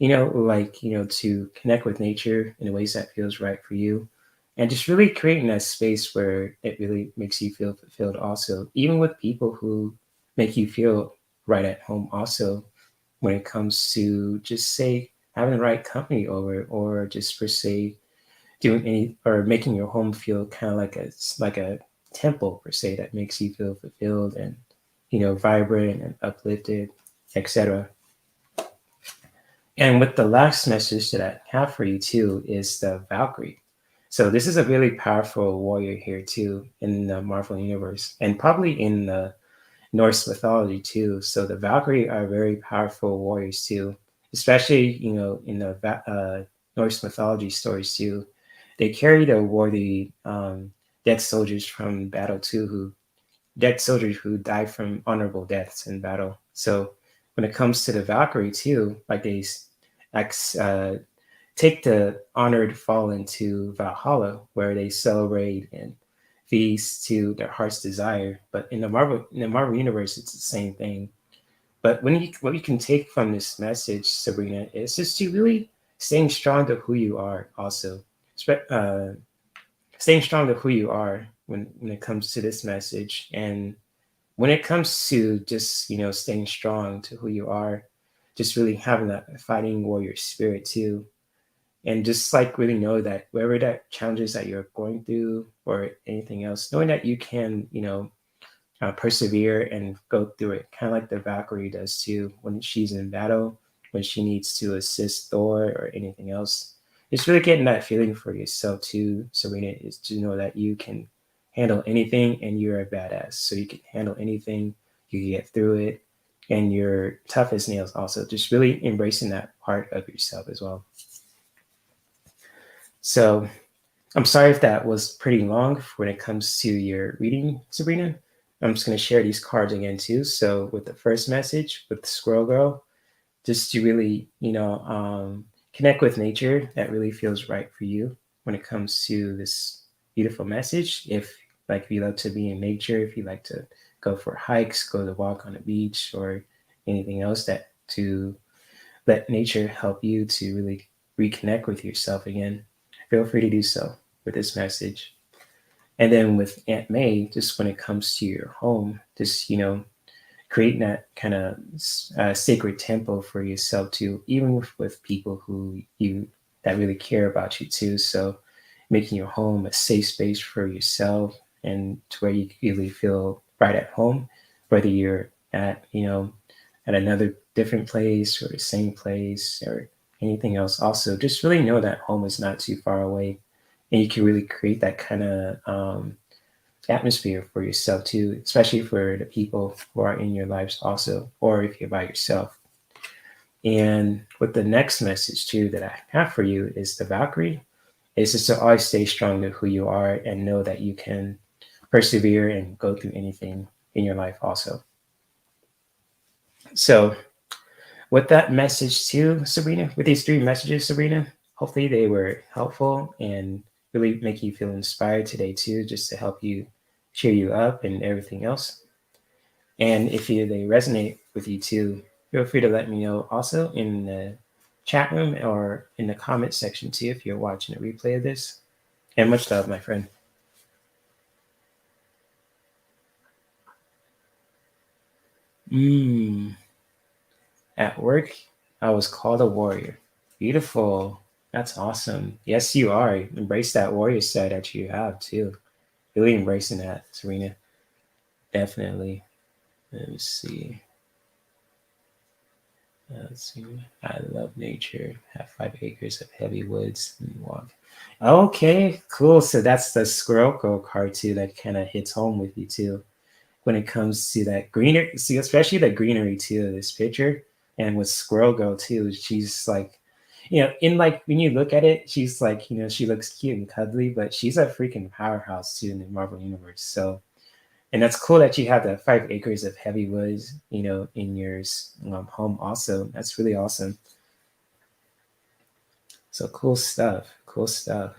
to connect with nature in ways that feels right for you and just really creating that space where it really makes you feel fulfilled also, even with people who make you feel right at home also when it comes to just say having the right company over or just per se doing any or making your home feel kind of like a temple per se that makes you feel fulfilled and vibrant and uplifted, etc. And with the last message that I have for you too is the Valkyrie. So this is a really powerful warrior here too in the Marvel universe and probably in the Norse mythology too. So the Valkyrie are very powerful warriors too, especially in the Norse mythology stories too. They carry the worthy dead soldiers from battle too, who dead soldiers who die from honorable deaths in battle. So when it comes to the Valkyrie too, like they take the honored fallen to Valhalla, where they celebrate and feast to their heart's desire. But in the Marvel universe, it's the same thing. But what you can take from this message, Sabrina, is just to really staying strong to who you are. Also, staying strong to who you are when it comes to this message, and when it comes to just staying strong to who you are, just really having that fighting warrior spirit too and just like really know that wherever that challenges that you're going through or anything else, knowing that you can, persevere and go through it, kind of like the Valkyrie does too when she's in battle, when she needs to assist Thor or anything else. It's really getting that feeling for yourself too, Serena, is to know that you can handle anything and you're a badass. So you can handle anything, you can get through it, and you're tough as nails also. Just really embracing that part of yourself as well. So I'm sorry if that was pretty long when it comes to your reading, Sabrina. I'm just going to share these cards again too. So with the first message with the Squirrel Girl, just to really, connect with nature that really feels right for you when it comes to this beautiful message. If you love to be in nature, if you like to go for hikes, go to walk on a beach, or anything else that to let nature help you to really reconnect with yourself again, feel free to do so with this message. And then with Aunt May, just when it comes to your home, just creating that kind of sacred temple for yourself too, even with people who you that really care about you too. So making your home a safe space for yourself and to where you really feel right at home, whether you're at another different place or the same place or anything else. Also, just really know that home is not too far away, and you can really create that kind of atmosphere for yourself too, especially for the people who are in your lives also, or if you're by yourself. And with the next message too that I have for you is the Valkyrie. Is just to always stay strong to who you are and know that you can persevere and go through anything in your life also. So with that message too, Sabrina, with these three messages, Sabrina, hopefully they were helpful and really make you feel inspired today too, just to help you cheer you up and everything else. And if they resonate with you too, feel free to let me know also in the chat room or in the comment section too if you're watching a replay of this. And much love, my friend. Mm, at work, I was called a warrior. Beautiful. That's awesome. Yes, you are. Embrace that warrior side that you have too. Really embracing that, Serena. Definitely. Let me see. Let's see. I love nature. Have 5 acres of heavy woods and walk. Okay, cool. So that's the Squirrel Girl card too. That kind of hits home with you too when it comes to that greenery. See, especially the greenery too. This picture and with Squirrel Girl too. She's like, in like when you look at it, she's like, she looks cute and cuddly, but she's a freaking powerhouse too in the Marvel universe. So and that's cool that you have the 5 acres of heavy woods, in your home. Also, that's really awesome. So cool stuff. Cool stuff.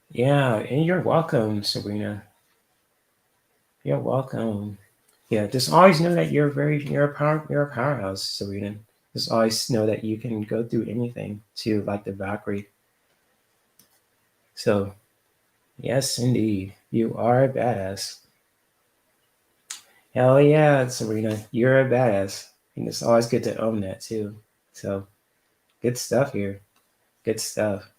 Yeah, and you're welcome, Sabrina. You're welcome. Yeah, just always know that you're a powerhouse, Sabrina. Just always know that you can go through anything to like the Valkyrie. So yes, indeed, you are a badass. Hell yeah, Serena, you're a badass. And it's always good to own that too. So good stuff here. Good stuff.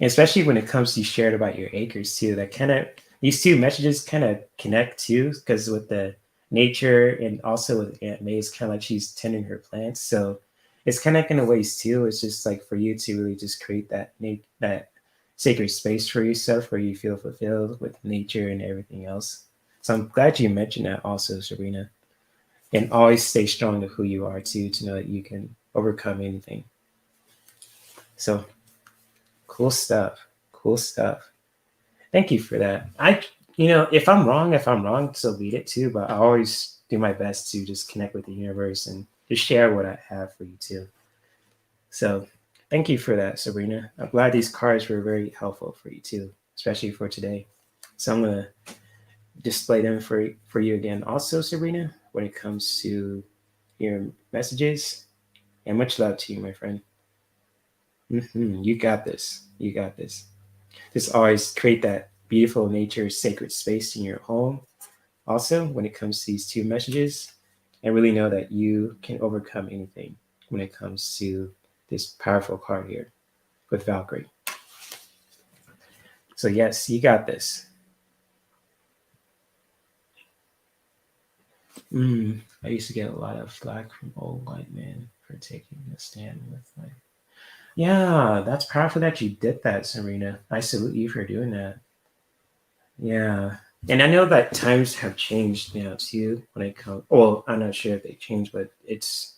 And especially when it comes to you shared about your acres too. That kind of these two messages kind of connect too, because with the nature and also with Aunt May, it's kind of like she's tending her plants. So it's kind of in a ways too. It's just like for you to really just create that sacred space for yourself where you feel fulfilled with nature and everything else. So I'm glad you mentioned that also, Sabrina. And always stay strong to who you are too, to know that you can overcome anything. So cool stuff. Cool stuff. Thank you for that. If I'm wrong, so beat it too. But I always do my best to just connect with the universe and just share what I have for you too. So thank you for that, Sabrina. I'm glad these cards were very helpful for you too, especially for today. So I'm gonna display them for you again, also, Sabrina, when it comes to your messages. And much love to you, my friend. You got this. You got this. Just always create that beautiful nature, sacred space in your home. Also, when it comes to these two messages, and really know that you can overcome anything when it comes to this powerful card here with Valkyrie. So, yes, you got this. I used to get a lot of flack from old white men for taking a stand with my. Yeah, that's powerful that you did that, Serena. I salute you for doing that. Yeah. And I know that times have changed now too when it comes, well, I'm not sure if they changed, but it's,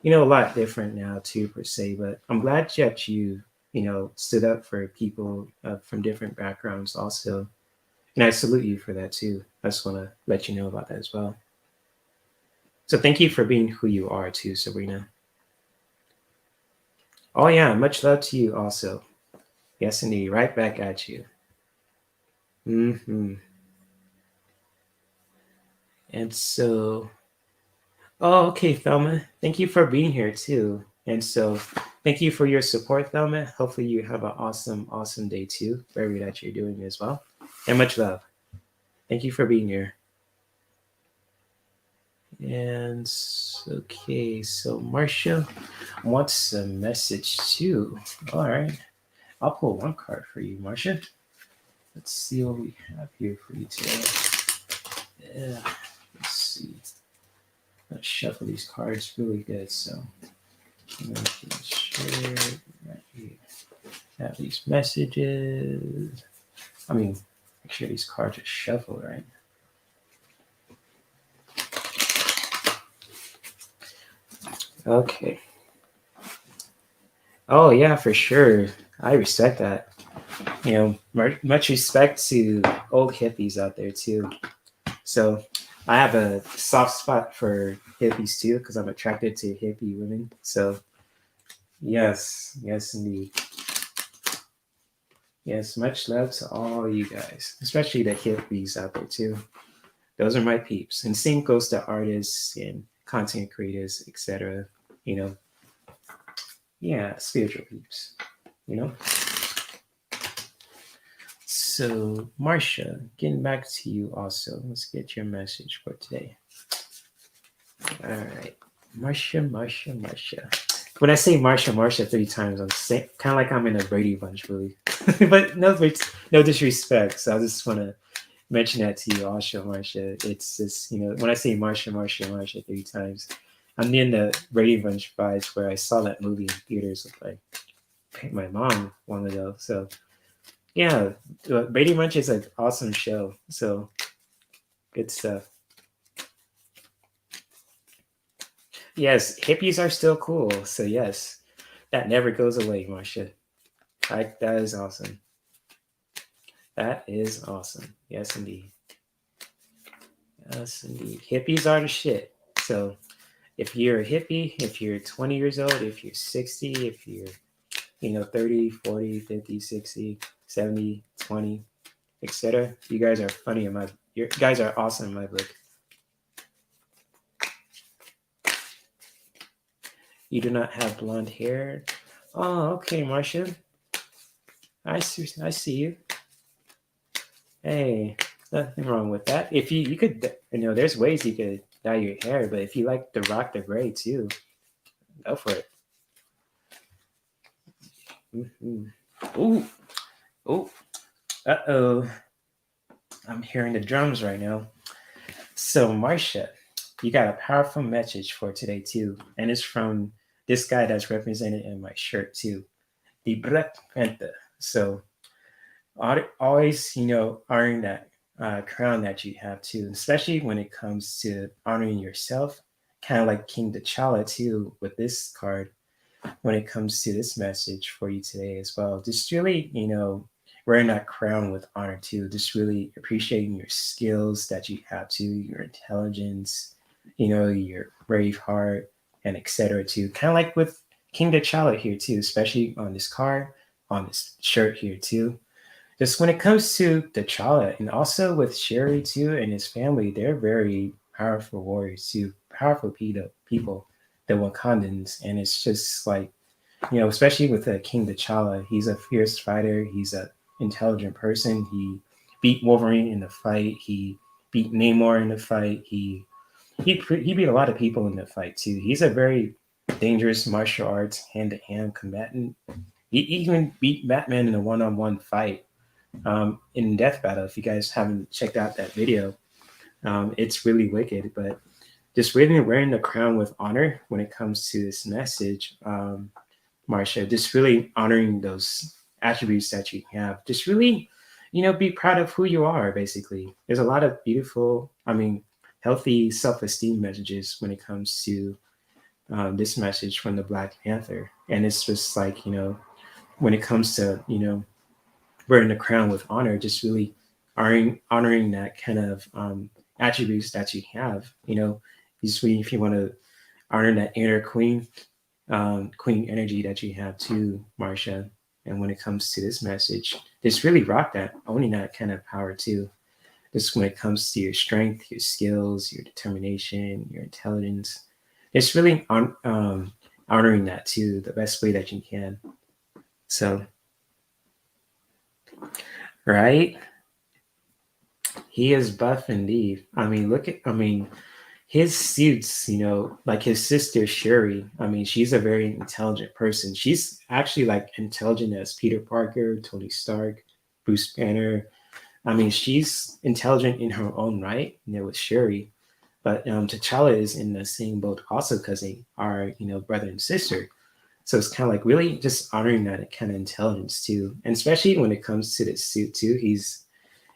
a lot different now too, per se. But I'm glad that you, stood up for people from different backgrounds also. And I salute you for that too. I just want to let you know about that as well. So thank you for being who you are too, Sabrina. Oh yeah, much love to you also. Yes, indeed. Right back at you. Hmm. And so, oh, okay, Thelma. Thank you for being here too. And so, thank you for your support, Thelma. Hopefully, you have an awesome, awesome day too, wherever that you're doing as well. And much love. Thank you for being here. And okay, so Marcia wants a message too. All right, I'll pull one card for you, Marcia. Let's see what we have here for you today. Yeah, let's see. Let's shuffle these cards really good. So I'm gonna make sure right here have these messages. I mean, make sure these cards are shuffled right. Okay. Oh yeah, for sure. I respect that. Much respect to old hippies out there too. So I have a soft spot for hippies too because I'm attracted to hippie women. So yes, yes indeed. Yes, much love to all you guys, especially the hippies out there too. Those are my peeps. And same goes to artists and content creators, etc. You know, yeah, spiritual peeps. You know. So, Marcia, getting back to you also. Let's get your message for today. All right. Marcia. When I say Marcia 3 times, I'm saying kind of like I'm in a Brady Bunch, really. But no disrespect. So I just want to mention that to you also, Marcia. It's just, when I say Marcia 3 times, I'm in the Brady Bunch vibes where I saw that movie in theaters with my mom one ago. So yeah, Brady Bunch is an awesome show. So good stuff. Yes, hippies are still cool. So yes, that never goes away, Marcia. That is awesome. That is awesome. Yes, indeed. Yes, indeed. Hippies are the shit. So if you're a hippie, if you're 20 years old, if you're 60, if you're 30, 40, 50, 60, 70, 20, etc. You guys are funny in my you guys are awesome in my book. You do not have blonde hair. Oh, okay, Marcia. I see you. Hey, nothing wrong with that. If you could, there's ways you could dye your hair, but if you like to rock the gray too, go for it. Mm-hmm. Ooh, ooh, uh-oh. I'm hearing the drums right now. So, Marcia, you got a powerful message for today too, and it's from this guy that's represented in my shirt too, the Black Panther. So, always, honoring that crown that you have too, especially when it comes to honoring yourself, kind of like King T'Challa too, with this card when it comes to this message for you today as well. Just really, wearing that crown with honor too. Just really appreciating your skills that you have too, your intelligence, your brave heart, and etc. too. Kind of like with King T'Challa here too, especially on this card, on this shirt here too. Just when it comes to T'Challa and also with Sherry too and his family, they're very powerful warriors too, powerful people, the Wakandans, and it's just like especially with King T'Challa, he's a fierce fighter. He's a intelligent person. He beat Wolverine in the fight. He beat Namor in the fight. He beat a lot of people in the fight too. He's a very dangerous martial arts hand-to-hand combatant. He even beat Batman in a one-on-one fight in Death Battle. If you guys haven't checked out that video, it's really wicked. But just really wearing the crown with honor when it comes to this message. Marcia, just really honoring those attributes that you have. Just really, be proud of who you are, basically. There's a lot of beautiful, healthy self esteem messages when it comes to this message from the Black Panther. And it's just like, when it comes to, wearing the crown with honor, just really honoring that kind of attributes that you have. Usually if you want to honor that inner queen energy that you have too, Marsha. And when it comes to this message, just really rock that, owning that kind of power too. Just when it comes to your strength, your skills, your determination, your intelligence, it's really honoring that too, the best way that you can. So, right? He is buff indeed. His suits, like his sister Shuri. She's a very intelligent person. She's actually like intelligent as Peter Parker, Tony Stark, Bruce Banner. She's intelligent in her own right, with Shuri. But T'Challa is in the same boat also because they are, brother and sister. So it's kind of like really just honoring that kind of intelligence too. And especially when it comes to the suit too, he's,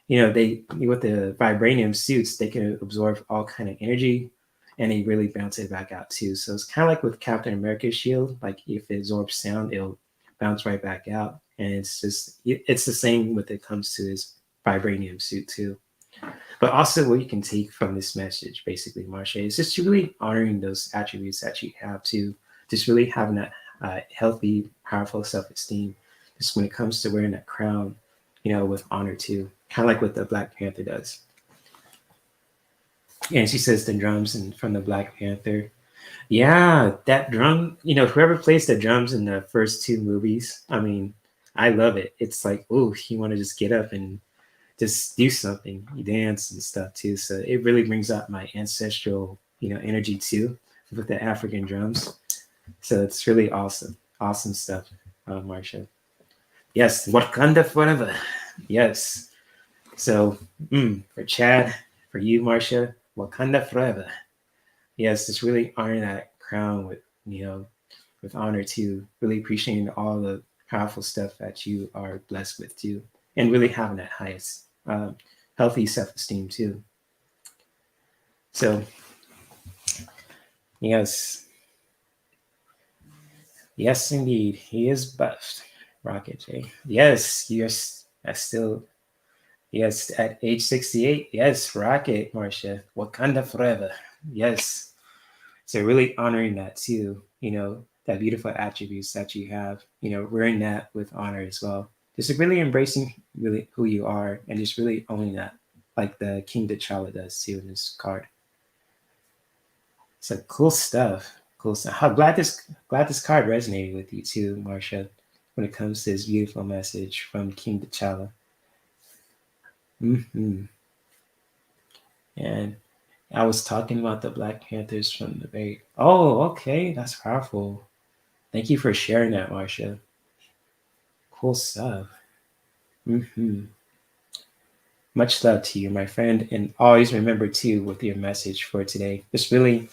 they with the vibranium suits, they can absorb all kind of energy and they really bounce it back out too. So it's kind of like with Captain America's shield, like if it absorbs sound, it'll bounce right back out. And it's the same when it comes to his vibranium suit too. But also what you can take from this message, basically, Marsha, is just really honoring those attributes that you have to just really having that healthy, powerful self-esteem. Just when it comes to wearing that crown, with honor too, kind of like what the Black Panther does. And she says the drums and from the Black Panther. Yeah, that drum, whoever plays the drums in the first two movies, I love it. It's like, oh, you want to just get up and just do something. You dance and stuff too. So it really brings out my ancestral, energy too with the African drums. So it's really awesome. Awesome stuff, Marsha. Yes, Wakanda forever. Yes. So for Chad, for you, Marsha, Wakanda forever. Yes, it's really honoring that crown with honor too. Really appreciating all the powerful stuff that you are blessed with too, and really having that highest healthy self-esteem too. So yes, yes, indeed, he is buffed. Rocket J. Yes, yes, that's still yes at age 68. Yes, Rocket Marsha, Wakanda forever. Yes, so really honoring that too. That beautiful attributes that you have. Wearing that with honor as well. Just really embracing really who you are and just really owning that, like the King T'Challa does too in this card. So cool stuff. Cool stuff. How glad this card resonated with you too, Marsha, when it comes to this beautiful message from King T'Challa. hmm And I was talking about the Black Panthers from the very. Oh, okay, that's powerful. Thank you for sharing that, Marsha. Cool stuff. hmm Much love to you, my friend, and always remember too with your message for today. Just really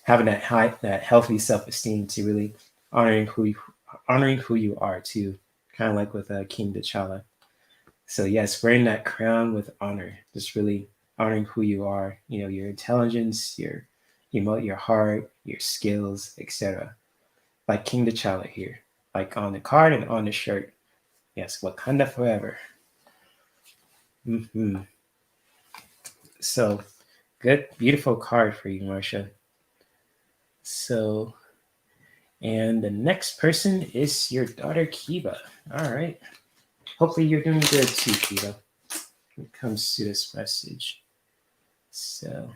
having that healthy self-esteem to really honoring who you are too, kind of like with King T'Challa. So yes, wearing that crown with honor, just really honoring who you are. Your intelligence, your heart, your skills, etc. Like King T'Challa here, like on the card and on the shirt. Yes, Wakanda forever. hmm So good, beautiful card for you, Marsha. So, and the next person is your daughter Kiva. All right. Hopefully you're doing good too, Kiva, when it comes to this message. So,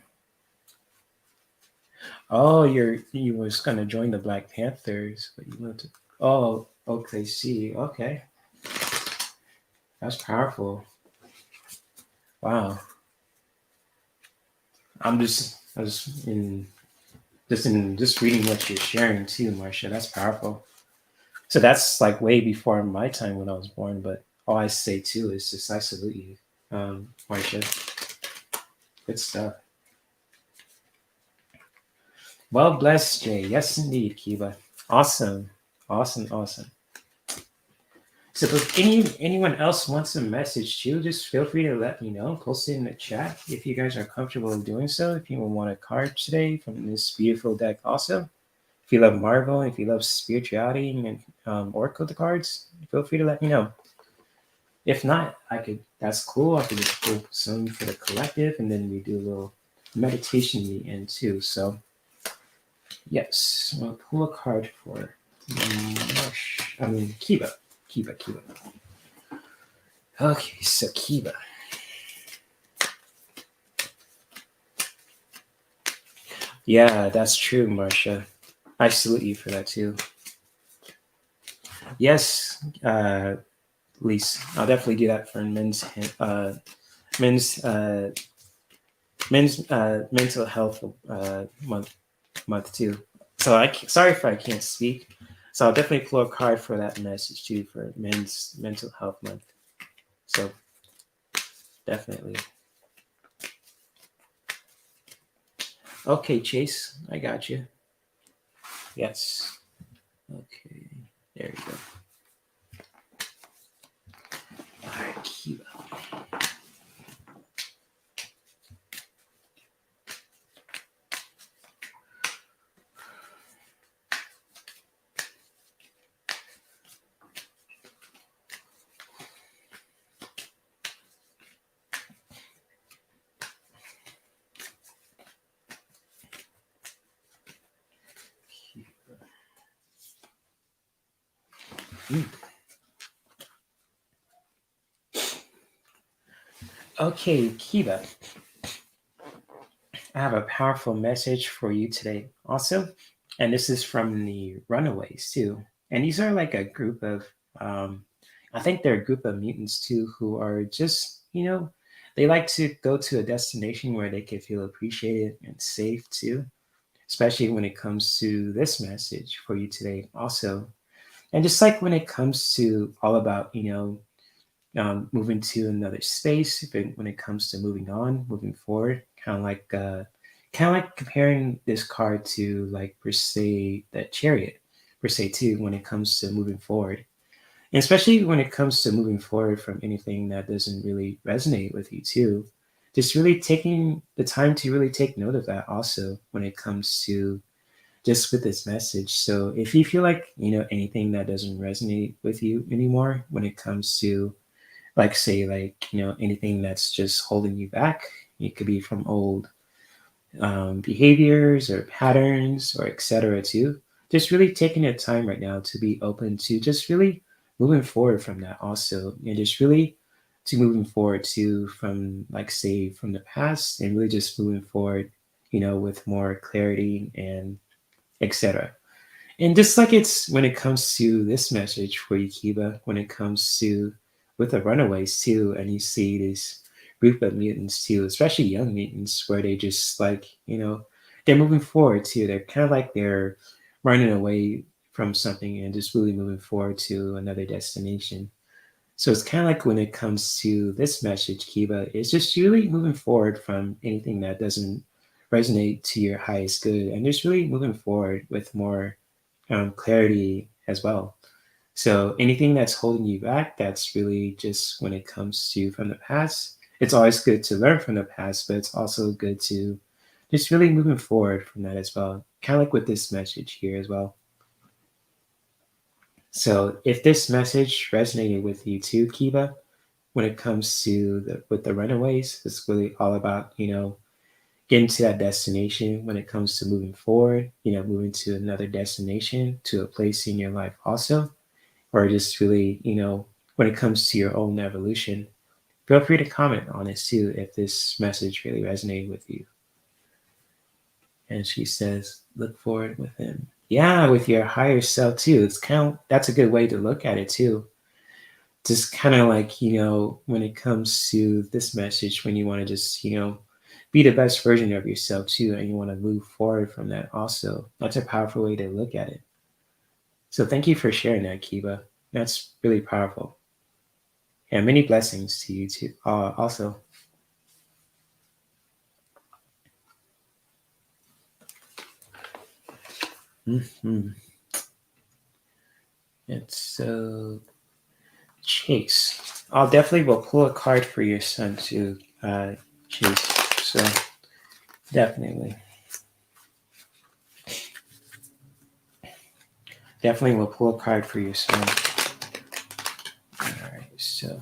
oh, you was gonna join the Black Panthers, but you went to. Oh, okay. See, okay, that's powerful. Wow. I just just reading what you're sharing too, Marcia. That's powerful. So that's like way before my time when I was born. But all I say too is just I salute you, Marcia. Good stuff. Well blessed, Jay. Yes, indeed, Kiva. Awesome, awesome, awesome. So if anyone else wants a message too, just feel free to let me know. Post it in the chat if you guys are comfortable in doing so. If you want a card today from this beautiful deck, also. If you love Marvel, if you love spirituality and Oracle the cards, feel free to let me know. If not, I could. That's cool. I could just pull some for the collective, and then we do a little meditation in the end too. So yes, I'll pull a card for Kiba. Kiba. Okay, so Kiba. Yeah, that's true, Marcia. I salute you for that too. Yes, Lise, I'll definitely do that for men's mental health month too. So sorry if I can't speak. So I'll definitely pull a card for that message too for men's mental health month. So definitely. Okay, Chase, I got you. Yes. Okay. There you go. All right, Kiba. Okay, Kiba, I have a powerful message for you today also. And this is from the Runaways too. And these are like a group of, I think they're a group of mutants too who are just, they like to go to a destination where they can feel appreciated and safe too, especially when it comes to this message for you today also. And just like when it comes to all about, moving to another space, when it comes to moving on, moving forward, kind of like comparing this card to like per se that chariot per se too when it comes to moving forward, and especially when it comes to moving forward from anything that doesn't really resonate with you too. Just really taking the time to really take note of that also when it comes to just with this message. So if you feel like anything that doesn't resonate with you anymore when it comes to like say like anything that's just holding you back, it could be from old behaviors or patterns or etc. too. Just really taking the time right now to be open to just really moving forward from that also, and just really to moving forward to from like say from the past and really just moving forward, with more clarity and etc. And just like it's when it comes to this message for you, Kiba, when it comes to with the Runaways too, and you see this group of mutants too, especially young mutants, where they just like, they're moving forward too. They're kind of like they're running away from something and just really moving forward to another destination. So it's kind of like when it comes to this message, Kiba, it's just really moving forward from anything that doesn't resonate to your highest good and just really moving forward with more clarity as well. So anything that's holding you back, that's really just when it comes to from the past. It's always good to learn from the past, but it's also good to just really moving forward from that as well. Kind of like with this message here as well. So if this message resonated with you too, Kiba, when it comes to with the Runaways, it's really all about getting to that destination when it comes to moving forward. Moving to another destination, to a place in your life also, or just really when it comes to your own evolution. Feel free to comment on this too if this message really resonated with you. And she says, look forward with him. Yeah, with your higher self too. It's that's a good way to look at it too. Just kind of like, when it comes to this message, when you want to just, be the best version of yourself too, and you want to move forward from that also. That's a powerful way to look at it. So thank you for sharing that, Kiba. That's really powerful. And many blessings to you too. Also. Mm-hmm. It's so Chase. I'll definitely will pull a card for your son too, Chase. So definitely. Definitely will pull a card for your son. All right, so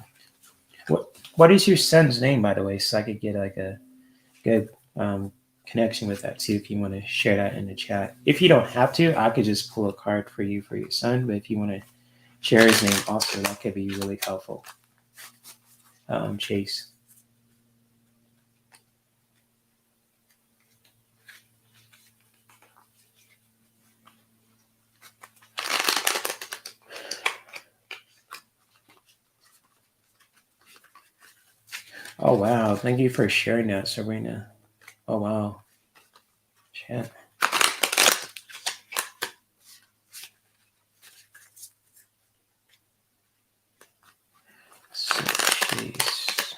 What is your son's name, by the way, so I could get like a good connection with that too? If you want to share that in the chat, if you don't have to, I could just pull a card for you for your son. But if you want to share his name, also that could be really helpful. Chase. Oh wow, thank you for sharing that, Sabrina. Oh wow, chat. So, Chase.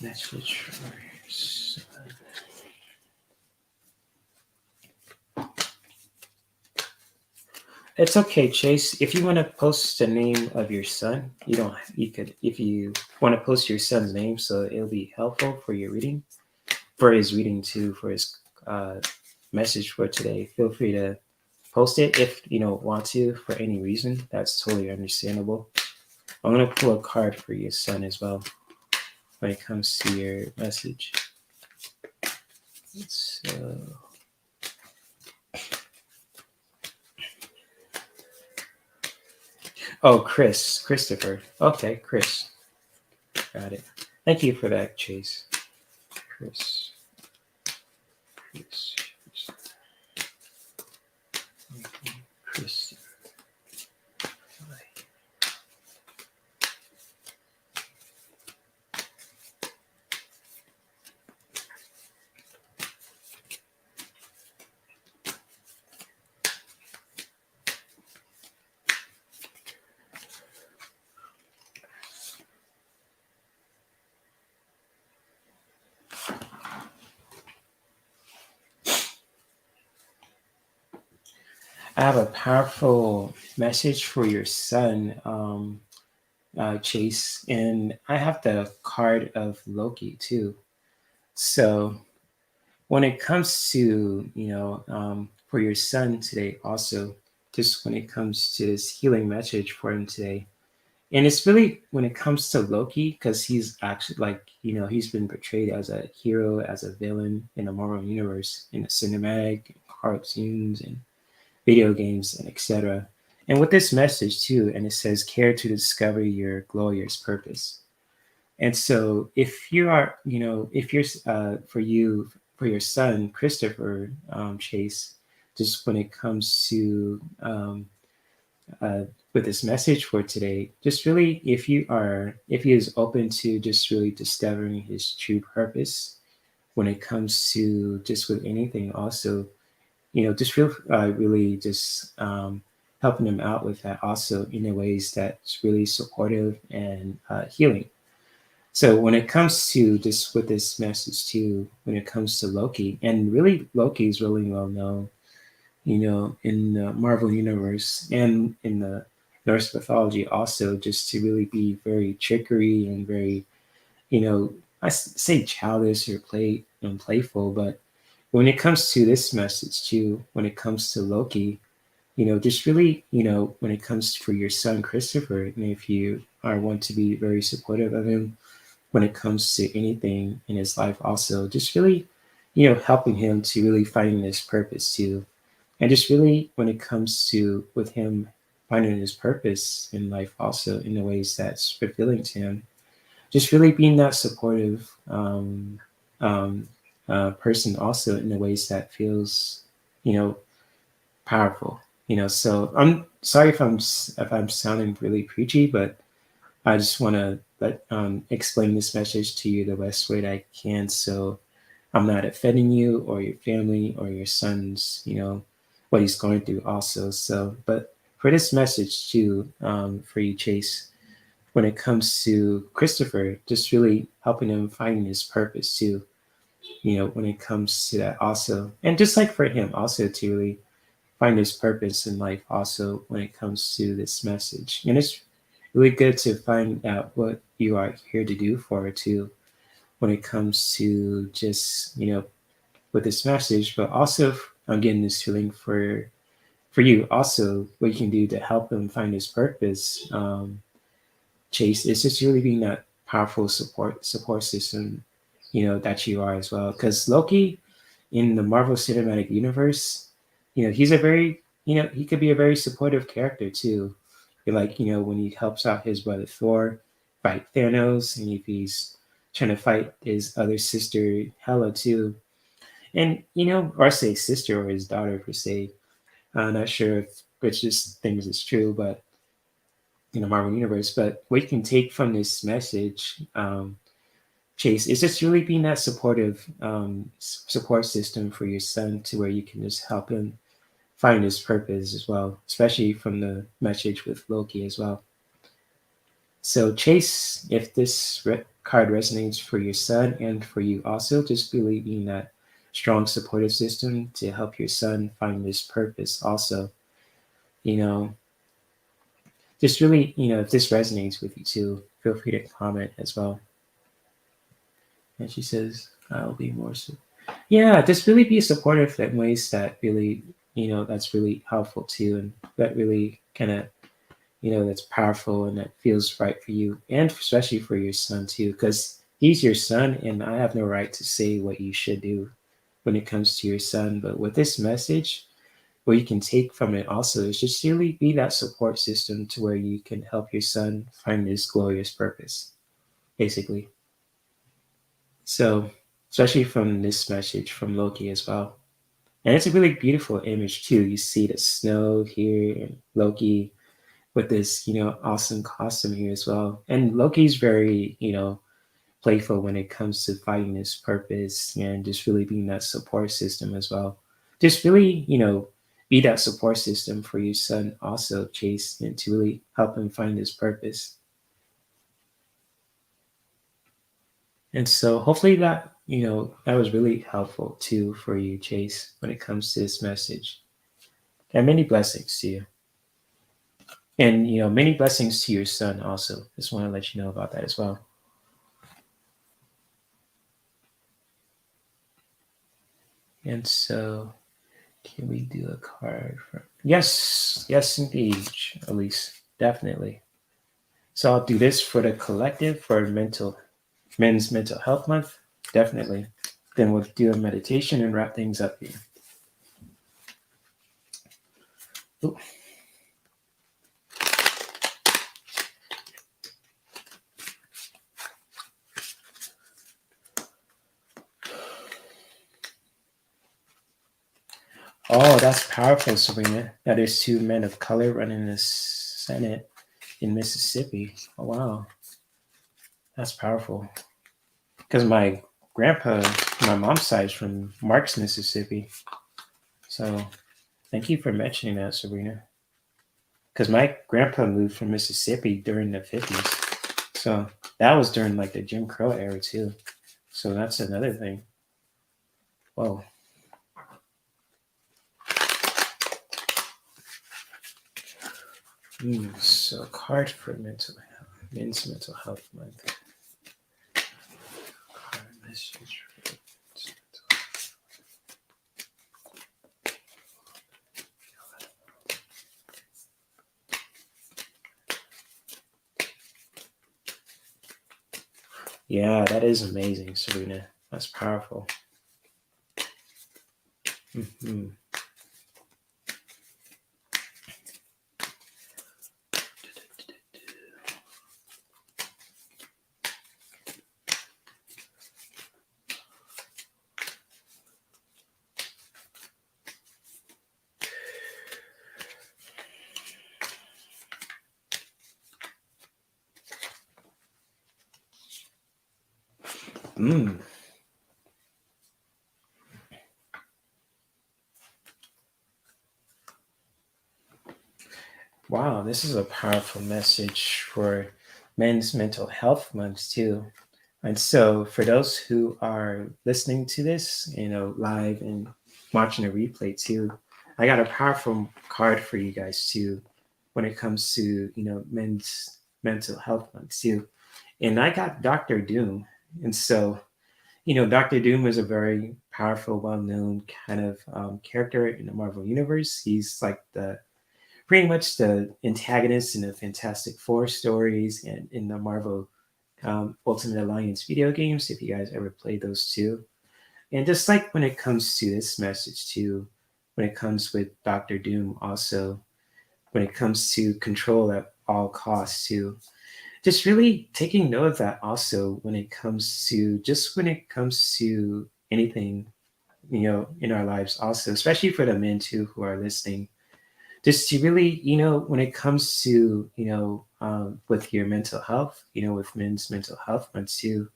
Message for your son. It's okay, Chase. If you want to post the name of your son, you don't. You could, if you want to post your son's name, so it'll be helpful for your reading, for his reading too, for his uh, message for today. Feel free to post it if you don't want to for any reason. That's totally understandable. I'm gonna pull a card for your son as well when it comes to your message. So. Oh, Christopher. Okay, Chris. Got it. Thank you for that, Chase. Chris. Chris. Chris. I have a powerful message for your son, Chase, and I have the card of Loki too. So when it comes to for your son today, also just when it comes to this healing message for him today, and it's really when it comes to Loki because he's actually like he's been portrayed as a hero, as a villain in the Marvel universe, in the cinematic cartoons and video games and etc. And with this message too, and it says care to discover your glorious purpose. And so if you are, if you're for your son Christopher Chase, just when it comes to uh, with this message for today, just really if he is open to just really discovering his true purpose when it comes to just with anything, also just feel really just helping them out with that also in a ways that's really supportive and healing. So when it comes to just with this message too, when it comes to Loki, and really Loki is really well known, in the Marvel universe and in the Norse mythology also, just to really be very trickery and very, say childish or playful, but when it comes to this message too, when it comes to Loki, just really, when it comes for your son Christopher, and if you are want to be very supportive of him when it comes to anything in his life, also just really, helping him to really finding his purpose too, and just really when it comes to with him finding his purpose in life, also in the ways that's fulfilling to him, just really being that supportive person also in the ways that feels you know powerful. So I'm sorry if I'm sounding really preachy, but I just want to explain this message to you the best way that I can, so I'm not offending you or your family or your son's what he's going through also. So but for this message too, for you Chase, when it comes to Christopher, just really helping him finding his purpose too, when it comes to that also. And just like for him also to really find his purpose in life also when it comes to this message. And it's really good to find out what you are here to do for it too when it comes to just, with this message, but also I'm getting this feeling for you also what you can do to help him find his purpose. Chase, it's just really being that powerful support system, that you are as well. Because Loki in the Marvel Cinematic Universe, he's a very, he could be a very supportive character too. Like, when he helps out his brother Thor fight Thanos, and if he's trying to fight his other sister Hela too, and or say sister or his daughter per se. I'm not sure if which just things is true, but Marvel Universe. But what you can take from this message, Chase, is just really being that supportive support system for your son, to where you can just help him find his purpose as well, especially from the message with Loki as well. So, Chase, if this card resonates for your son and for you also, just really being that strong supportive system to help your son find his purpose also. You know, just really, if this resonates with you too, feel free to comment as well. And she says, I'll be more so. Yeah, just really be supportive in ways that really, that's really helpful too. And that really kind of, that's powerful and that feels right for you. And especially for your son too, because he's your son and I have no right to say what you should do when it comes to your son. But with this message, what you can take from it also is just really be that support system to where you can help your son find his glorious purpose, basically. So, especially from this message from Loki as well. And it's a really beautiful image too. You see the snow here and Loki with this, awesome costume here as well. And Loki's very, playful when it comes to finding his purpose and just really being that support system as well. Just really, be that support system for your son also, Chase, and to really help him find his purpose. And so hopefully that, that was really helpful too for you, Chase, when it comes to this message. And many blessings to you. And, many blessings to your son also. Just want to let you know about that as well. And so, can we do a card for? Yes, yes, indeed, Elise, definitely. So I'll do this for the collective for men's mental health month, definitely. Then we'll do a meditation and wrap things up here. Ooh. Oh, that's powerful, Sabrina. That there's two men of color running the Senate in Mississippi. Oh, wow. That's powerful. Because my grandpa, my mom's side is from Marks, Mississippi. So thank you for mentioning that, Sabrina. Because my grandpa moved from Mississippi during the 50s. So that was during like the Jim Crow era too. So that's another thing. Whoa. So card for men's mental health month. Card message. Yeah, that is amazing, Serena. That's powerful. Mm-hmm. Mm. Wow, this is a powerful message for Men's Mental Health Month too. And so, for those who are listening to this, live and watching a replay too, I got a powerful card for you guys too, when it comes to Men's Mental Health Month too. And I got Doctor Doom, and so Doctor Doom is a very powerful, well-known kind of character in the Marvel universe. He's like the pretty much the antagonists in the Fantastic Four stories and in the Marvel Ultimate Alliance video games, if you guys ever played those too. And just like when it comes to this message too, when it comes with Doctor Doom also, when it comes to control at all costs too, just really taking note of that also when it comes to anything, in our lives also, especially for the men too who are listening, just to really, when it comes to, with your mental health, with men's mental health month too,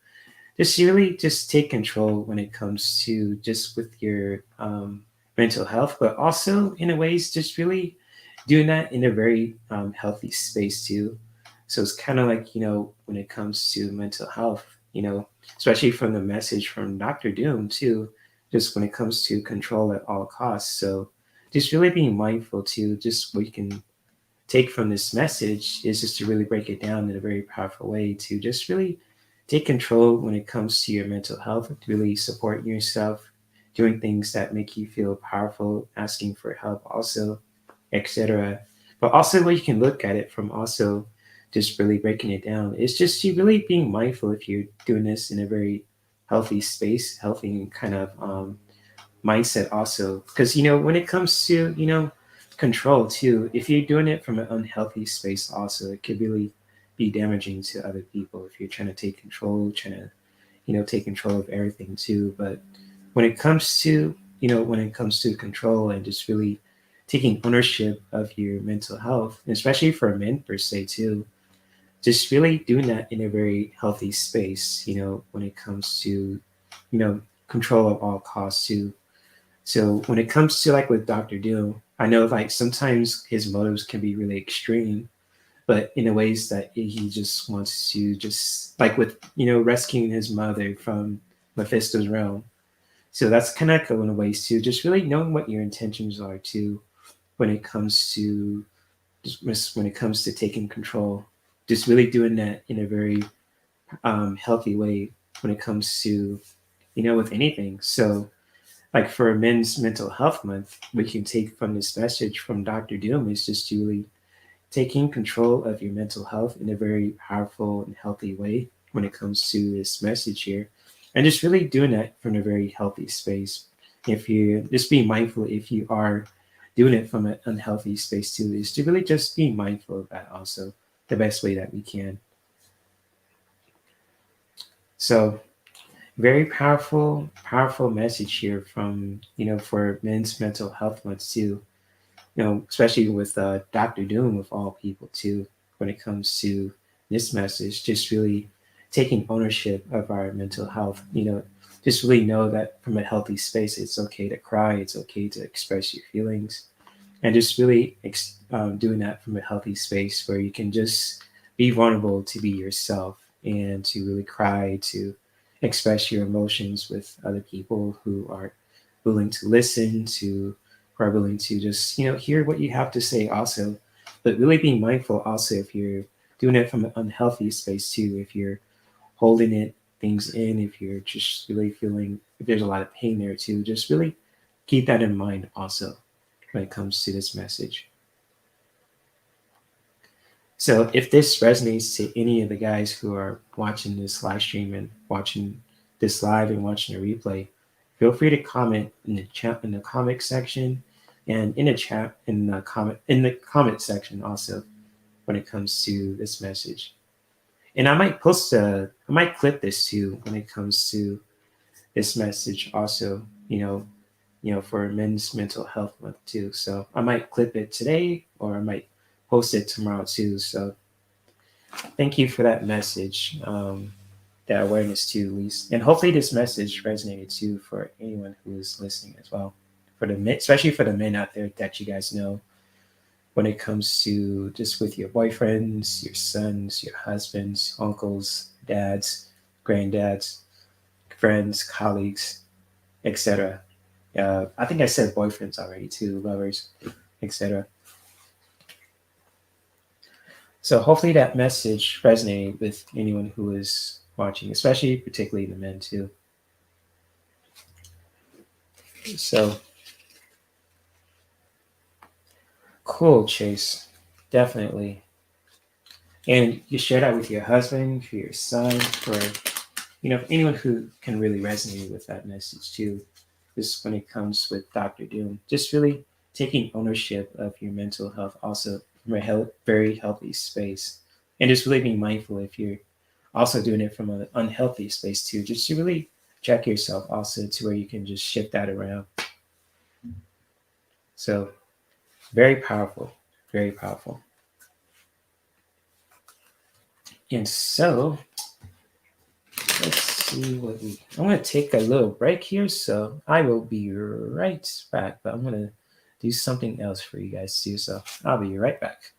just really just take control when it comes to just with your mental health, but also in a ways just really doing that in a very healthy space too. So it's kind of like, when it comes to mental health, especially from the message from Dr. Doom too, just when it comes to control at all costs. So just really being mindful too, just what you can take from this message is just to really break it down in a very powerful way to just really take control when it comes to your mental health, to really support yourself, doing things that make you feel powerful, asking for help also, etc. But also what you can look at it from also just really breaking it down is just you really being mindful if you're doing this in a very healthy space, healthy kind of mindset also, because when it comes to control too, if you're doing it from an unhealthy space also, it could really be damaging to other people if you're trying to take control, trying to take control of everything too. But when it comes to control and just really taking ownership of your mental health, especially for men per se too, just really doing that in a very healthy space, when it comes to control of all costs too. So when it comes to like with Doctor Doom, I know like sometimes his motives can be really extreme, but in a ways that he just wants to just like with rescuing his mother from Mephisto's realm. So that's kind of going in ways too, just really knowing what your intentions are too when it comes to just when it comes to taking control, just really doing that in a very healthy way when it comes to with anything. So like for Men's Mental Health Month, we can take from this message from Dr. Doom is just to really taking control of your mental health in a very powerful and healthy way when it comes to this message here. And just really doing that from a very healthy space. If you just be mindful, if you are doing it from an unhealthy space too, is to really just be mindful of that also the best way that we can. So very powerful, powerful message here from, for Men's Mental Health Month too, especially with Dr. Doom of all people too, when it comes to this message, just really taking ownership of our mental health, just really know that from a healthy space, it's okay to cry, it's okay to express your feelings, and just really doing that from a healthy space where you can just be vulnerable to be yourself and to really cry, to express your emotions with other people who are willing to listen, to who are willing to just hear what you have to say also, but really being mindful also if you're doing it from an unhealthy space too, if you're holding it things in, if you're just really feeling if there's a lot of pain there too, just really keep that in mind also when it comes to this message. So if this resonates to any of the guys who are watching this live stream and watching this live and watching a replay, feel free to comment in the chat in the comment section and in the chat in the comment section also when it comes to this message. And I might clip this too when it comes to this message also, for Men's Mental Health Month too. So I might clip it today or I might post it tomorrow too. So thank you for that message, that awareness too, Lise. And hopefully this message resonated too for anyone who is listening as well. For the men, especially for the men out there that you guys know, when it comes to just with your boyfriends, your sons, your husbands, uncles, dads, granddads, friends, colleagues, etc. I think I said boyfriends already too, lovers, etc. So hopefully that message resonated with anyone who is watching, especially particularly the men too. So Cool, Chase. Definitely. And you share that with your husband, for your son, or anyone who can really resonate with that message too. Just when it comes with Dr. Doom, just really taking ownership of your mental health, also from a very healthy space, and just really being mindful if you're also doing it from an unhealthy space too. Just to really check yourself also to where you can just shift that around. So very powerful, very powerful. And so let's see what we. I'm gonna take a little break here, so I will be right back. But I'm gonna do something else for you guys too. So I'll be right back.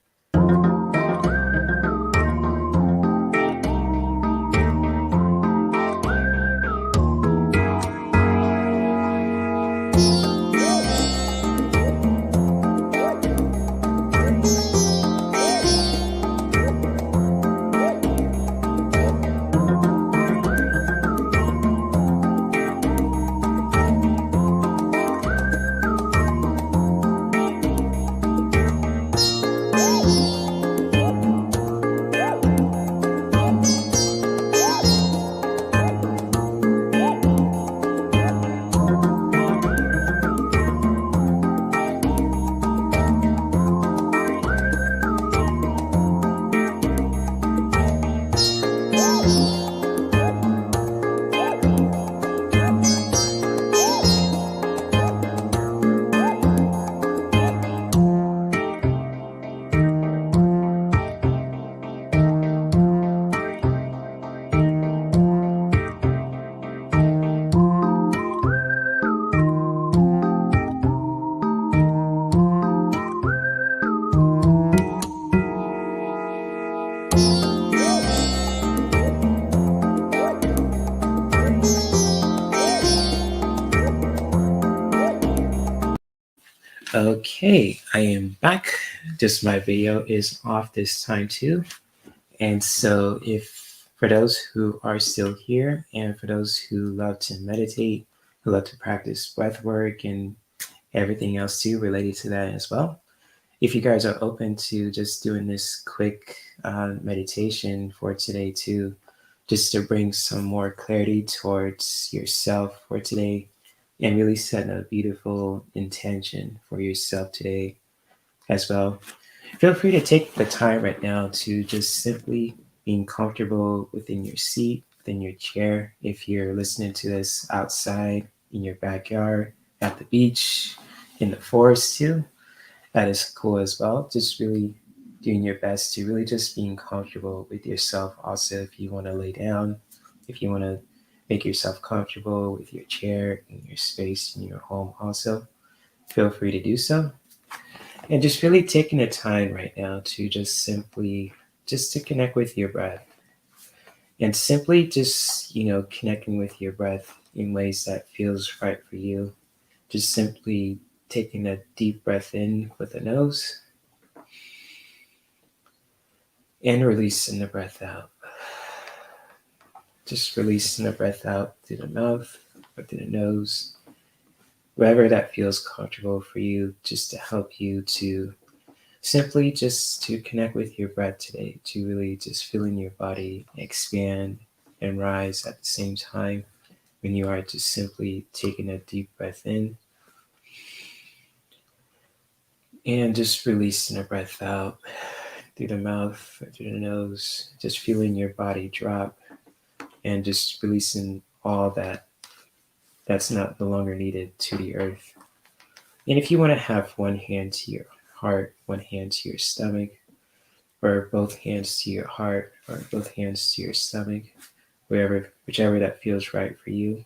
Okay, I am back. Just my video is off this time too. And so, if for those who are still here, and for those who love to meditate, who love to practice breath work and everything else too related to that as well, if you guys are open to just doing this quick meditation for today too, just to bring some more clarity towards yourself for today and really set a beautiful intention for yourself today as well. Feel free to take the time right now to just simply being comfortable within your seat, within your chair. If you're listening to this outside, in your backyard, at the beach, in the forest too, that is cool as well. Just really doing your best to really just being comfortable with yourself. Also, if you want to lay down, if you want to make yourself comfortable with your chair, in your space, in your home, also feel free to do so. And just really taking the time right now to just simply just to connect with your breath and simply just connecting with your breath in ways that feels right for you. Just simply taking a deep breath in with the nose and releasing the breath out. Just releasing the breath out through the mouth or through the nose, wherever that feels comfortable for you, just to help you to simply just to connect with your breath today, to really just feeling your body expand and rise at the same time when you are just simply taking a deep breath in and just releasing the breath out through the mouth or through the nose, just feeling your body drop and just releasing all that's not no longer needed to the earth. And if you want to have one hand to your heart, one hand to your stomach, or both hands to your heart, or both hands to your stomach, whichever that feels right for you,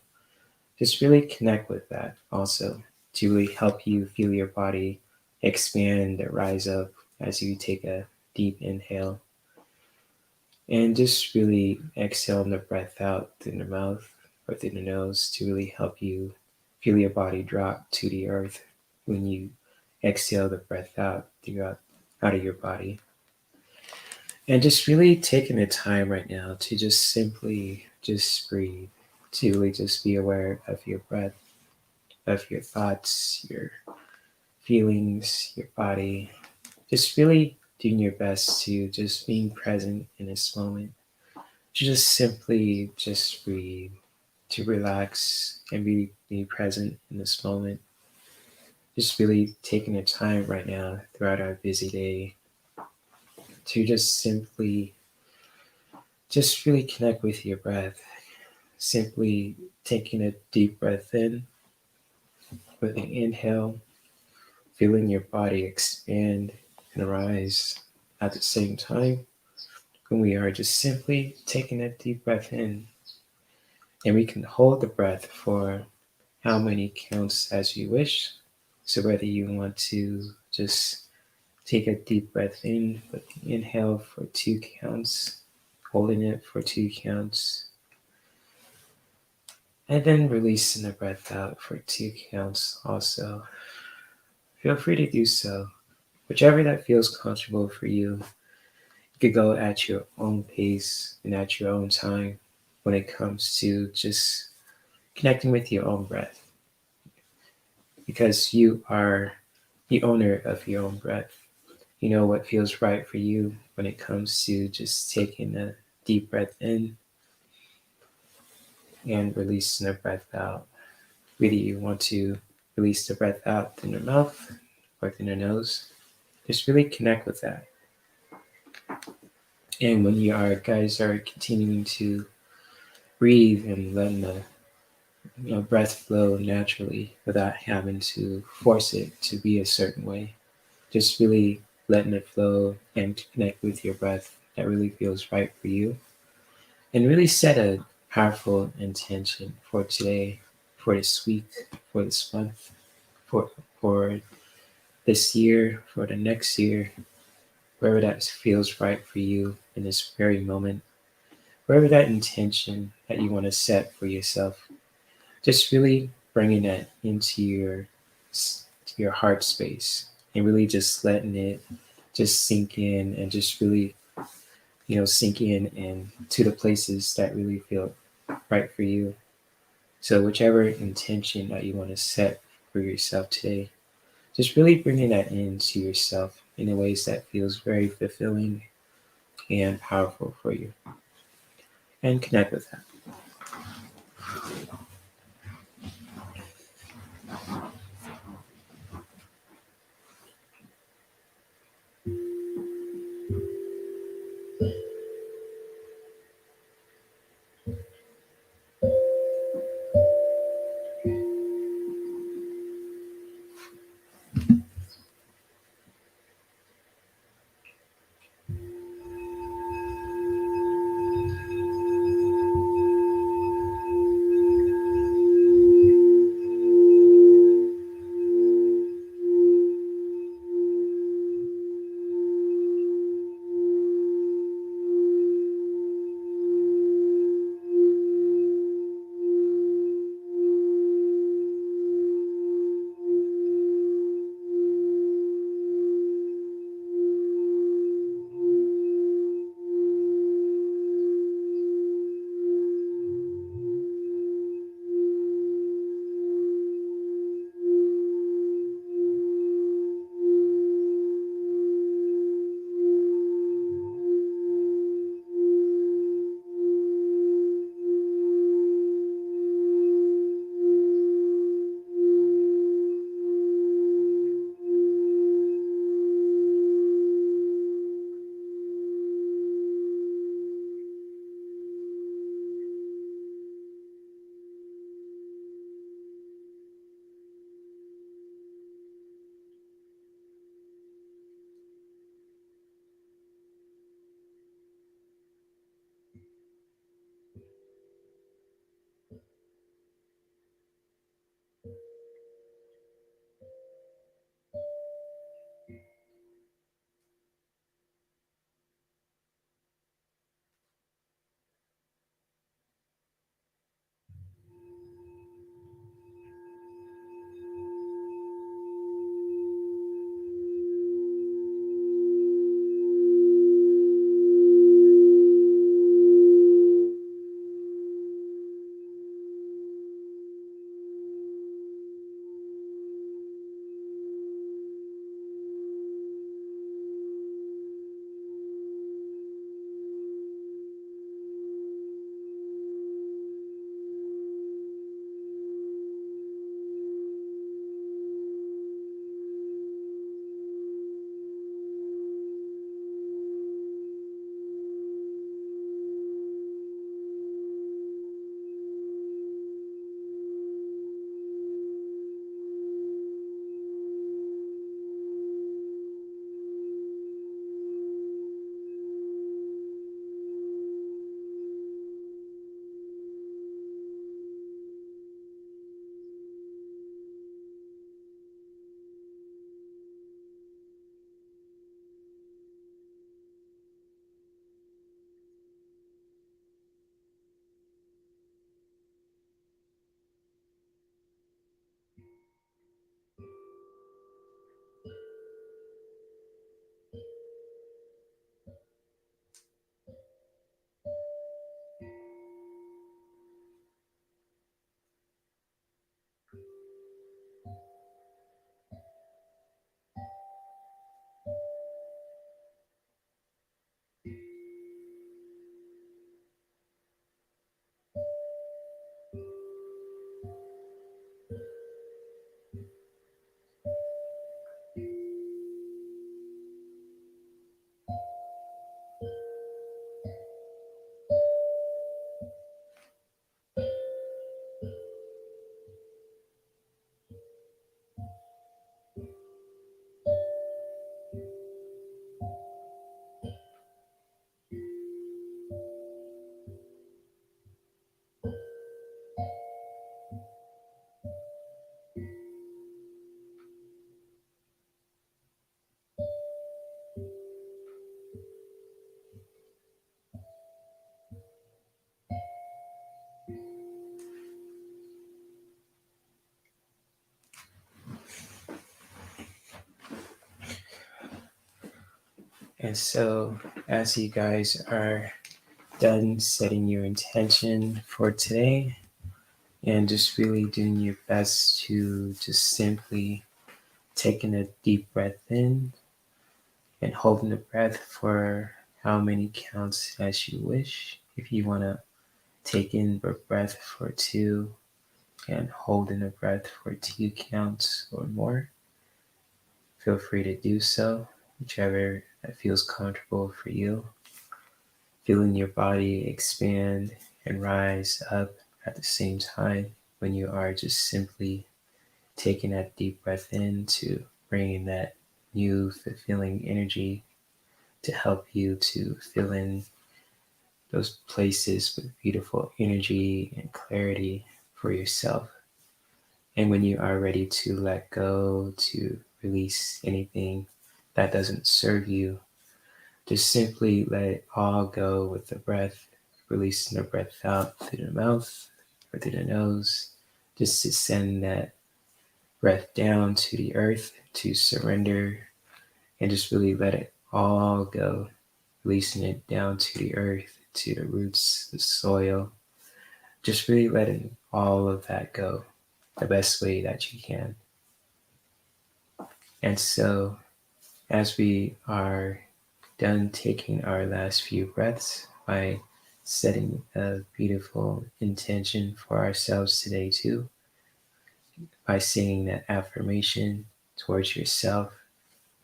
just really connect with that also to really help you feel your body expand and rise up as you take a deep inhale. And just really exhale the breath out through the mouth or through the nose to really help you feel your body drop to the earth when you exhale the breath out of your body. And just really taking the time right now to just simply just breathe, to really just be aware of your breath, of your thoughts, your feelings, your body, just really doing your best to just being present in this moment, to just simply just breathe, to relax and be present in this moment. Just really taking the time right now throughout our busy day to just simply just really connect with your breath. Simply taking a deep breath in with an inhale, feeling your body expand and rise at the same time. When we are just simply taking a deep breath in, and we can hold the breath for how many counts as you wish. So whether you want to just take a deep breath in, but inhale for 2 counts, holding it for 2 counts, and then releasing the breath out for 2 counts also. Feel free to do so. Whichever that feels comfortable for you. You could go at your own pace and at your own time when it comes to just connecting with your own breath. Because you are the owner of your own breath. You know what feels right for you when it comes to just taking a deep breath in and releasing the breath out. Whether you want to release the breath out through your mouth or through your nose, just really connect with that. And when you are guys are continuing to breathe and letting the breath flow naturally without having to force it to be a certain way, just really letting it flow and to connect with your breath that really feels right for you, and really set a powerful intention for today, for this week, for this month, for for this year, for the next year, wherever that feels right for you in this very moment, wherever that intention that you want to set for yourself, just really bringing that into your heart space and really just letting it just sink in and just really sink in and to the places that really feel right for you. So whichever intention that you want to set for yourself today, just really bringing that into yourself in ways that feels very fulfilling and powerful for you, and connect with that. And so, as you guys are done setting your intention for today and just really doing your best to just simply taking a deep breath in and holding the breath for how many counts as you wish. If you want to take in a breath for 2 and hold in a breath for 2 counts or more, feel free to do so, whichever that feels comfortable for you. Feeling your body expand and rise up at the same time when you are just simply taking that deep breath in to bring in that new fulfilling energy to help you to fill in those places with beautiful energy and clarity for yourself. And when you are ready to let go, to release anything that doesn't serve you, just simply let it all go with the breath, releasing the breath out through the mouth or through the nose, just to send that breath down to the earth to surrender and just really let it all go, releasing it down to the earth, to the roots, the soil, just really letting all of that go the best way that you can. And so, as we are done taking our last few breaths by setting a beautiful intention for ourselves today, too, by saying that affirmation towards yourself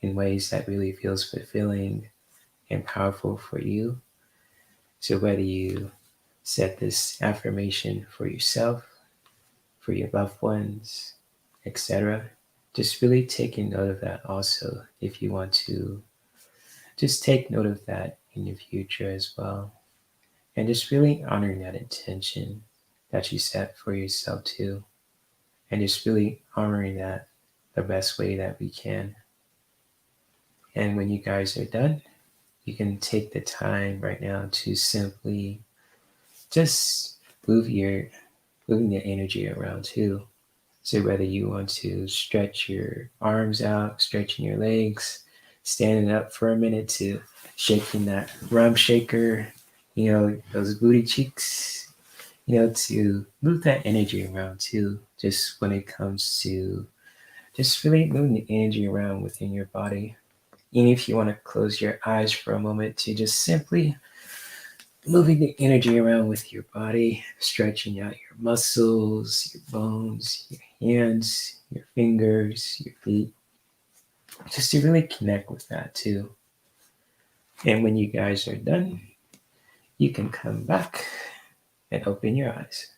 in ways that really feels fulfilling and powerful for you. So, whether you set this affirmation for yourself, for your loved ones, etc., just really taking note of that also if you want to just take note of that in your future as well. And just really honoring that intention that you set for yourself too. And just really honoring that the best way that we can. And when you guys are done, you can take the time right now to simply just move your moving the energy around too. So whether you want to stretch your arms out, stretching your legs, standing up for a minute to shaking that rump shaker, those booty cheeks, to move that energy around too, just when it comes to just really moving the energy around within your body. Even if you want to close your eyes for a moment to just simply moving the energy around with your body, stretching out your muscles, your bones, your hands, your fingers, your feet, just to really connect with that too. And when you guys are done, you can come back and open your eyes.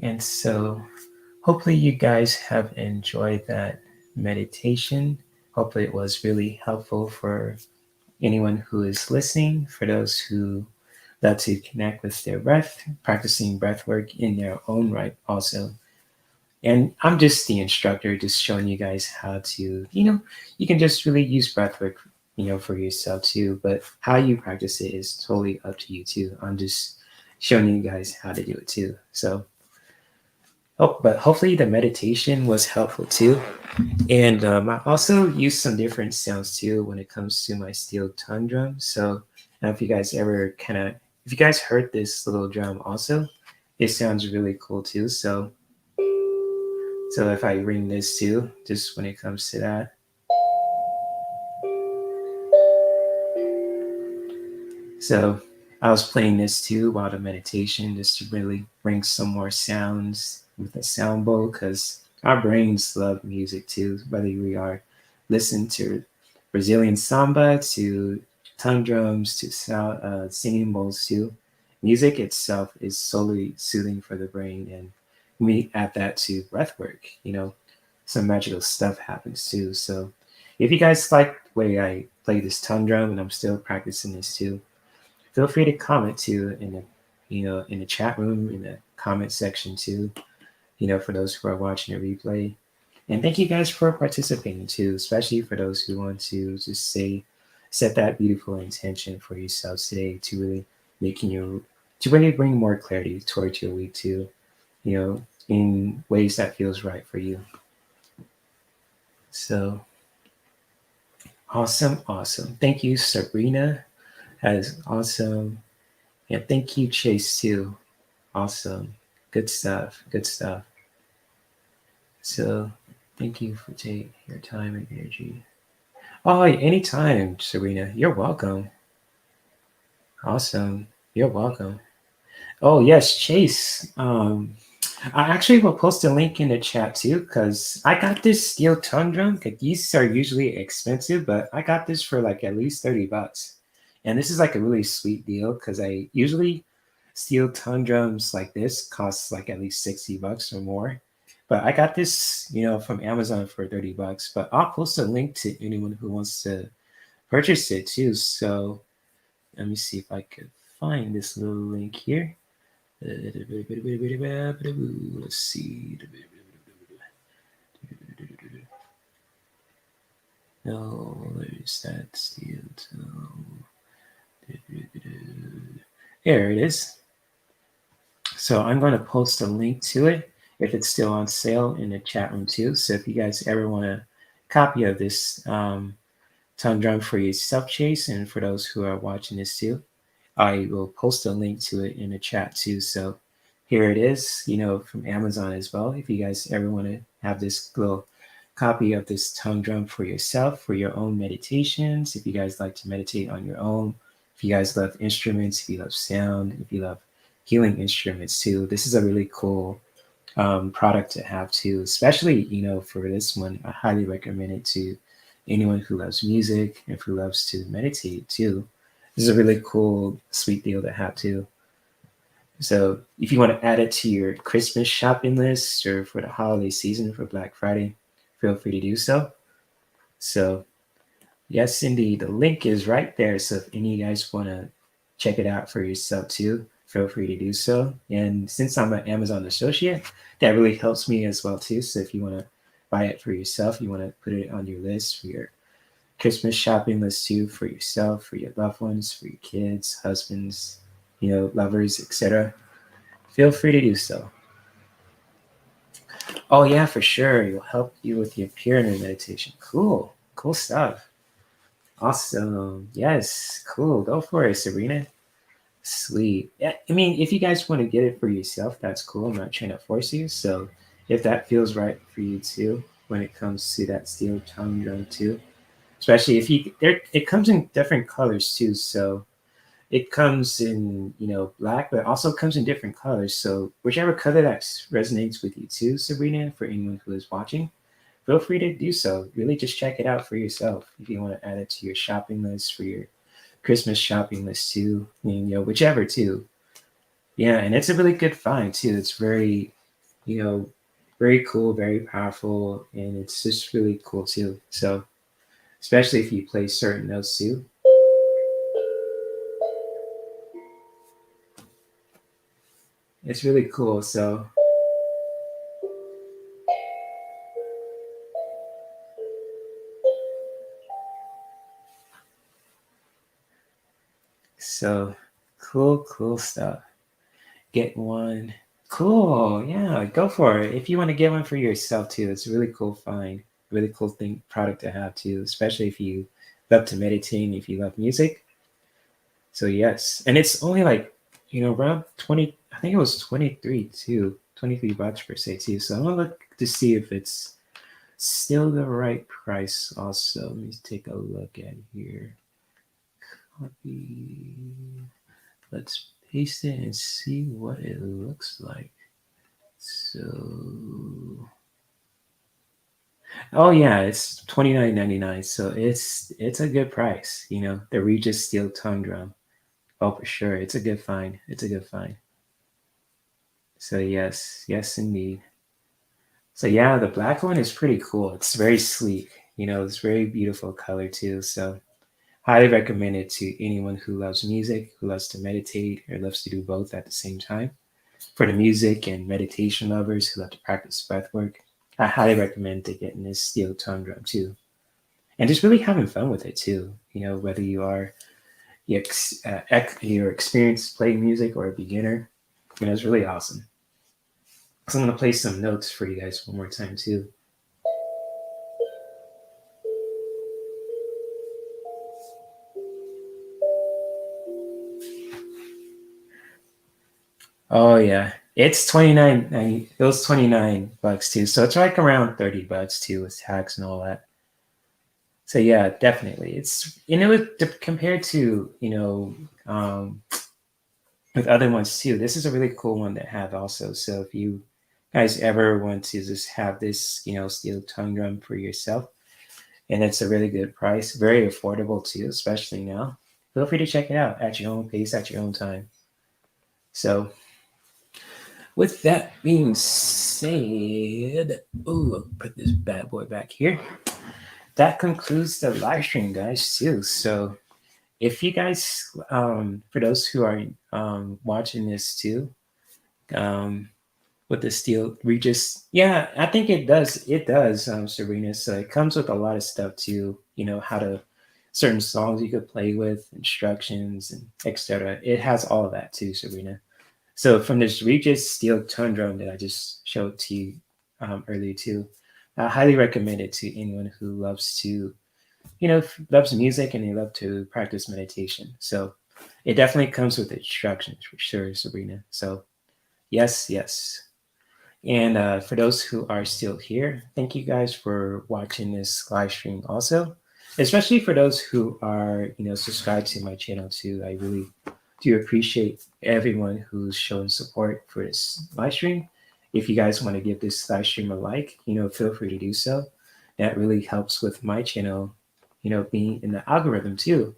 And so, hopefully, you guys have enjoyed that meditation. Hopefully, it was really helpful for anyone who is listening, for those who love to connect with their breath, practicing breath work in their own right, also. And I'm just the instructor, just showing you guys how to, you can just really use breath work, for yourself too. But how you practice it is totally up to you too. I'm just showing you guys how to do it too. So, but hopefully the meditation was helpful too. And I also use some different sounds too when it comes to my steel tongue drum. So, if you guys ever if you guys heard this little drum also, it sounds really cool too. So if I ring this too, just when it comes to that. So I was playing this too while the meditation, just to really bring some more sounds with a sound bowl, because our brains love music too, whether we are listening to Brazilian samba, to tongue drums, to singing bowls too. Music itself is solely soothing for the brain, and we add that to breath work, some magical stuff happens too. So if you guys like the way I play this tongue drum, and I'm still practicing this too, feel free to comment too in the chat room, in the comment section too, for those who are watching a replay. And thank you guys for participating too, especially for those who want to just set that beautiful intention for yourself today to really making you to really bring more clarity towards your week too, in ways that feels right for you. So awesome, awesome. Thank you, Sabrina. As awesome. Yeah, thank you, Chase too. Awesome. Good stuff. Good stuff. So thank you for taking your time and energy. Oh, anytime, Serena. You're welcome. Awesome. You're welcome. Oh yes, Chase. I actually will post a link in the chat too, because I got this steel tundra. These are usually expensive, but I got this for like at least $30. And this is like a really sweet deal because I usually steel tundrums like this costs like at least $60 or more. But I got this, from Amazon for $30. But I'll post a link to anyone who wants to purchase it too. So let me see if I could find this little link here. Let's see. No, there's that steel toe. Here it is. So I'm going to post a link to it if it's still on sale in the chat room too. So if you guys ever want a copy of this tongue drum for yourself, Chase, and for those who are watching this too, I will post a link to it in the chat too. So here it is, from Amazon as well. If you guys ever want to have this little copy of this tongue drum for yourself, for your own meditations, if you guys like to meditate on your own, if you guys love instruments, if you love sound, if you love healing instruments too, this is a really cool product to have too, especially, for this one. I highly recommend it to anyone who loves music and who loves to meditate too. This is a really cool, sweet deal to have too. So if you want to add it to your Christmas shopping list or for the holiday season for Black Friday, feel free to do so. So yes, indeed, the link is right there. So if any of you guys want to check it out for yourself too, feel free to do so. And since I'm an Amazon associate, that really helps me as well too. So if you want to buy it for yourself, you want to put it on your list for your Christmas shopping list too, for yourself, for your loved ones, for your kids, husbands, lovers, etc. Feel free to do so. Oh yeah, for sure. It'll help you with your pyramid meditation. Cool. Cool stuff. Awesome. Yes. Cool. Go for it, Serena. Sweet. Yeah, I mean, if you guys want to get it for yourself, that's cool. I'm not trying to force you. So if that feels right for you too, when it comes to that steel tongue drum too, especially if it comes in different colors too. So it comes in, black, but also comes in different colors. So whichever color that resonates with you too, Sabrina, for anyone who is watching, feel free to do so. Really just check it out for yourself. If you want to add it to your shopping list, for your Christmas shopping list too, whichever too. Yeah, and it's a really good find too. It's very, very cool, very powerful, and it's just really cool too. So especially if you play certain notes too. It's really cool. So cool stuff. Get one. Cool. Yeah, go for it. If you want to get one for yourself too, it's a really cool find. Really cool thing product to have too, especially if you love to meditate and if you love music. So yes. And it's only like, around 20, I think it was 23 too. $23 per se too. So I'm gonna look to see if it's still the right price also. Let me take a look at here. Copy. Let's paste it and see what it looks like. So, oh yeah, it's $29.99. So it's a good price. The Regis Steel Tongue Drum. Oh, for sure, it's a good find. It's a good find. So yes, indeed. So yeah, the black one is pretty cool. It's very sleek. It's very beautiful color too. So highly recommend it to anyone who loves music, who loves to meditate, or loves to do both at the same time. For the music and meditation lovers who love to practice breath work, I highly recommend to getting this steel tongue drum too. and just really having fun with it too. Whether you're experienced playing music or a beginner, it's really awesome. So I'm gonna play some notes for you guys one more time too. Oh yeah, it's 29. It was $29 too, so it's like around $30 too with tax and all that. So yeah, definitely, it was compared to with other ones too. This is a really cool one to have also. So if you guys ever want to just have this steel tongue drum for yourself, and it's a really good price, very affordable too, especially now. Feel free to check it out at your own pace, at your own time. So with that being said, I'll put this bad boy back here. That concludes the live stream, guys, too. So if you guys, for those who are watching this too, um, with the steel regis, yeah, I think it does, Serena. So it comes with a lot of stuff too. How to certain songs you could play with, instructions, and etc. It has all of that too, Serena. So from this Regis steel tone drum that I just showed to you earlier too, I highly recommend it to anyone who loves to, loves music and they love to practice meditation. So it definitely comes with instructions for sure, Sabrina. So yes, yes. And for those who are still here, thank you guys for watching this live stream also. Especially for those who are, subscribed to my channel too. I really do appreciate everyone who's shown support for this live stream. If you guys want to give this live stream a like, feel free to do so. That really helps with my channel, being in the algorithm too.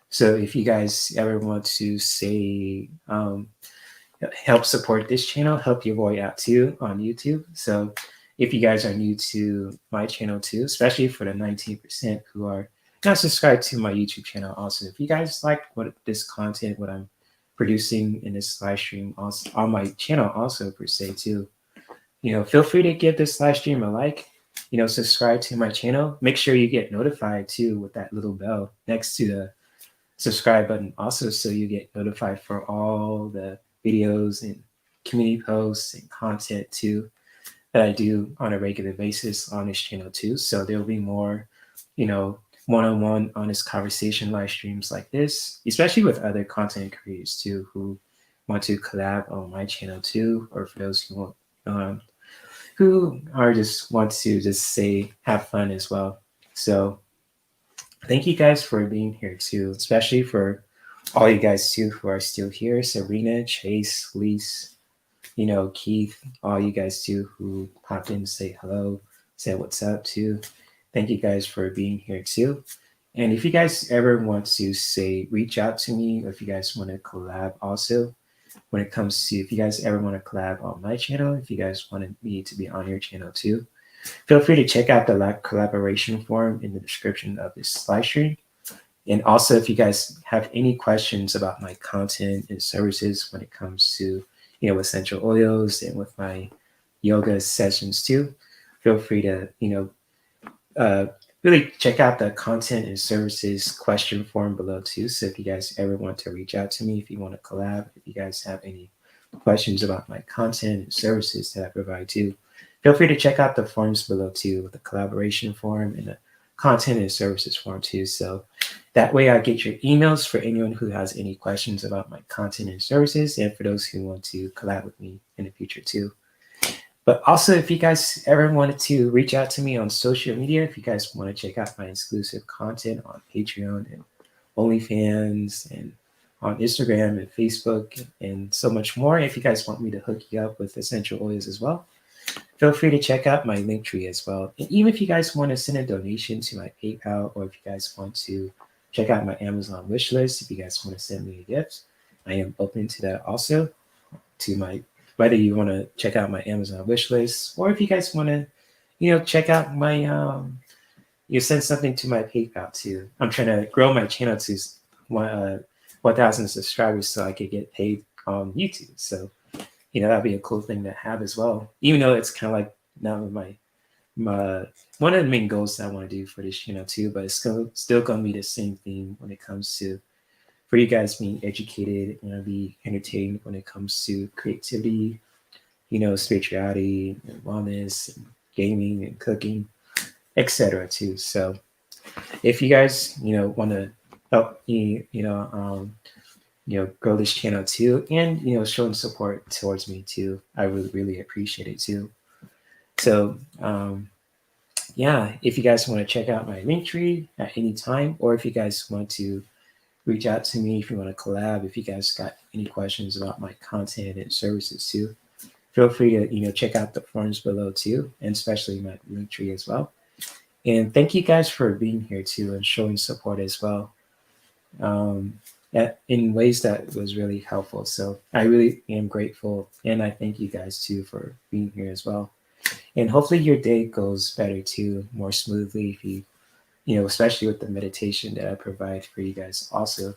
So if you guys ever want to say, help support this channel, help your boy out too on YouTube. So if you guys are new to my channel too, especially for the 19% who are not subscribed to my YouTube channel also, if you guys like what this content, what I'm producing in this live stream also on my channel also per se too, feel free to give this live stream a like, subscribe to my channel. Make sure you get notified too with that little bell next to the subscribe button also, so you get notified for all the videos and community posts and content too that I do on a regular basis on this channel too. So there'll be more, one-on-one honest conversation live streams like this, especially with other content creators too who want to collab on my channel too, or for those who want who are just want to just say have fun as well. So thank you guys for being here too, especially for all you guys too who are still here. Serena, Chase, Lise, Keith, all you guys too who popped in to say hello, say what's up too. Thank you guys for being here too. And if you guys ever want to say reach out to me, or if you guys want to collab also, when it comes to if you guys ever want to collab on my channel, if you guys wanted me to be on your channel too, feel free to check out the collaboration form in the description of this live stream. And also, if you guys have any questions about my content and services when it comes to, essential oils and with my yoga sessions too, feel free to, really check out the content and services question form below too. So if you guys ever want to reach out to me, if you want to collab, if you guys have any questions about my content and services that I provide too, feel free to check out the forms below too, with the collaboration form and the content and services form too. So that way I get your emails for anyone who has any questions about my content and services, and for those who want to collab with me in the future too. But also, if you guys ever wanted to reach out to me on social media, if you guys want to check out my exclusive content on Patreon and OnlyFans and on Instagram and Facebook and so much more, if you guys want me to hook you up with essential oils as well, feel free to check out my Linktree as well. And even if you guys want to send a donation to my PayPal, or if you guys want to check out my Amazon wish list, if you guys want to send me a gift, I am open to that also. To my Whether you want to check out my Amazon wish list, or if you guys want to, check out my you send something to my PayPal too. I'm trying to grow my channel to 1,000 subscribers so I could get paid on YouTube. So that'd be a cool thing to have as well. Even though it's kind of like now my one of the main goals that I want to do for this channel too, but it's still gonna be the same thing when it comes to for you guys being educated and be entertained when it comes to creativity, spirituality and wellness and gaming and cooking, etc. too. So if you guys, want to help me, grow this channel too, and showing support towards me too, I would really appreciate it too. So yeah, if you guys want to check out my Linktree at any time, or if you guys want to reach out to me, if you want to collab, if you guys got any questions about my content and services too, feel free to check out the forums below too, and especially my Linktree as well. And thank you guys for being here too and showing support as well, um, in ways that was really helpful. So I really am grateful, and I thank you guys too for being here as well. And hopefully your day goes better too, more smoothly if especially with the meditation that I provide for you guys. Also,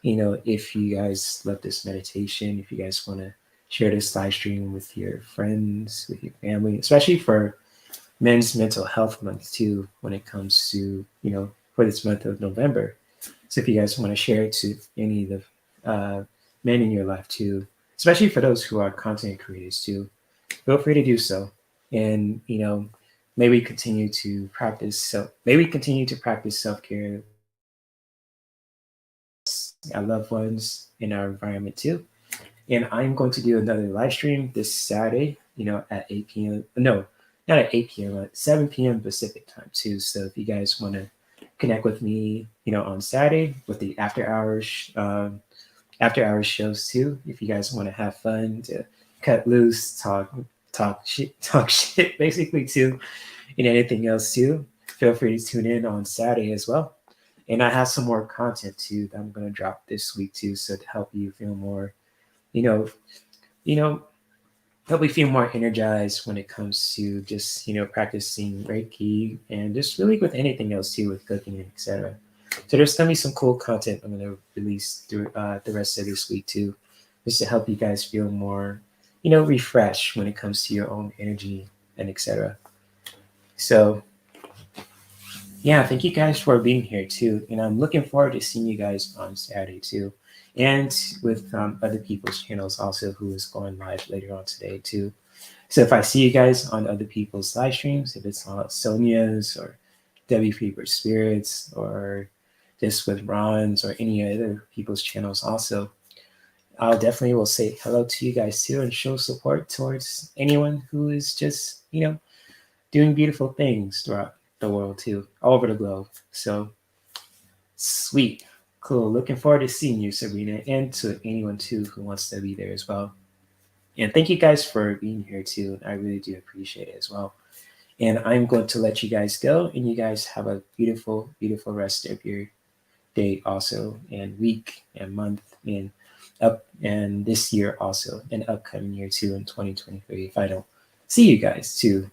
if you guys love this meditation, if you guys want to share this live stream with your friends, with your family, especially for Men's Mental Health Month too, when it comes to, for this month of November. So if you guys want to share it to any of the men in your life too, especially for those who are content creators too, feel free to do so. And, maybe continue to practice self-care our loved ones in our environment too. And I'm going to do another live stream this Saturday, at 8 p.m. No, not at 8 p.m., at 7 p.m. Pacific time too. So if you guys want to connect with me, on Saturday with the after hours shows too, if you guys want to have fun, to cut loose, talk shit basically too, and anything else too, feel free to tune in on Saturday as well. And I have some more content too that I'm going to drop this week too, so to help you feel more, you know, you know, help me feel more energized when it comes to just practicing Reiki and just really with anything else too, with cooking and etc. So there's gonna be some cool content I'm gonna release through the rest of this week too, just to help you guys feel more, refreshed when it comes to your own energy and etc. So yeah, thank you guys for being here too, and I'm looking forward to seeing you guys on Saturday too, and with other people's channels also who is going live later on today too. So if I see you guys on other people's live streams, if it's on Sonia's or Debbie Fever Spirits or just with Ron's or any other people's channels also, I'll definitely will say hello to you guys too and show support towards anyone who is just, doing beautiful things throughout the world too, all over the globe. So sweet. Cool. Looking forward to seeing you, Sabrina, and to anyone too who wants to be there as well. And thank you guys for being here too. I really do appreciate it as well. And I'm going to let you guys go, and you guys have a beautiful, beautiful rest of your day also, and week and month and up and this year also, and upcoming year too in 2023. If I don't see you guys too,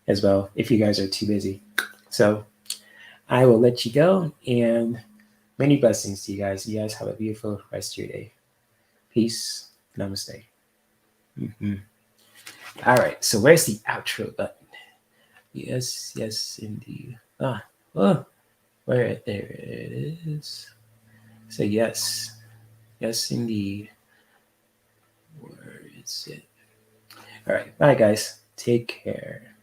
as well, if you guys are too busy. So I will let you go, and many blessings to you guys. You guys have a beautiful rest of your day. Peace. Namaste. Mm-hmm. All right. So where's the outro button? Yes, yes, indeed. Oh, where there it is. So yes, yes, indeed. Where is it? All right. Bye, guys. Take care.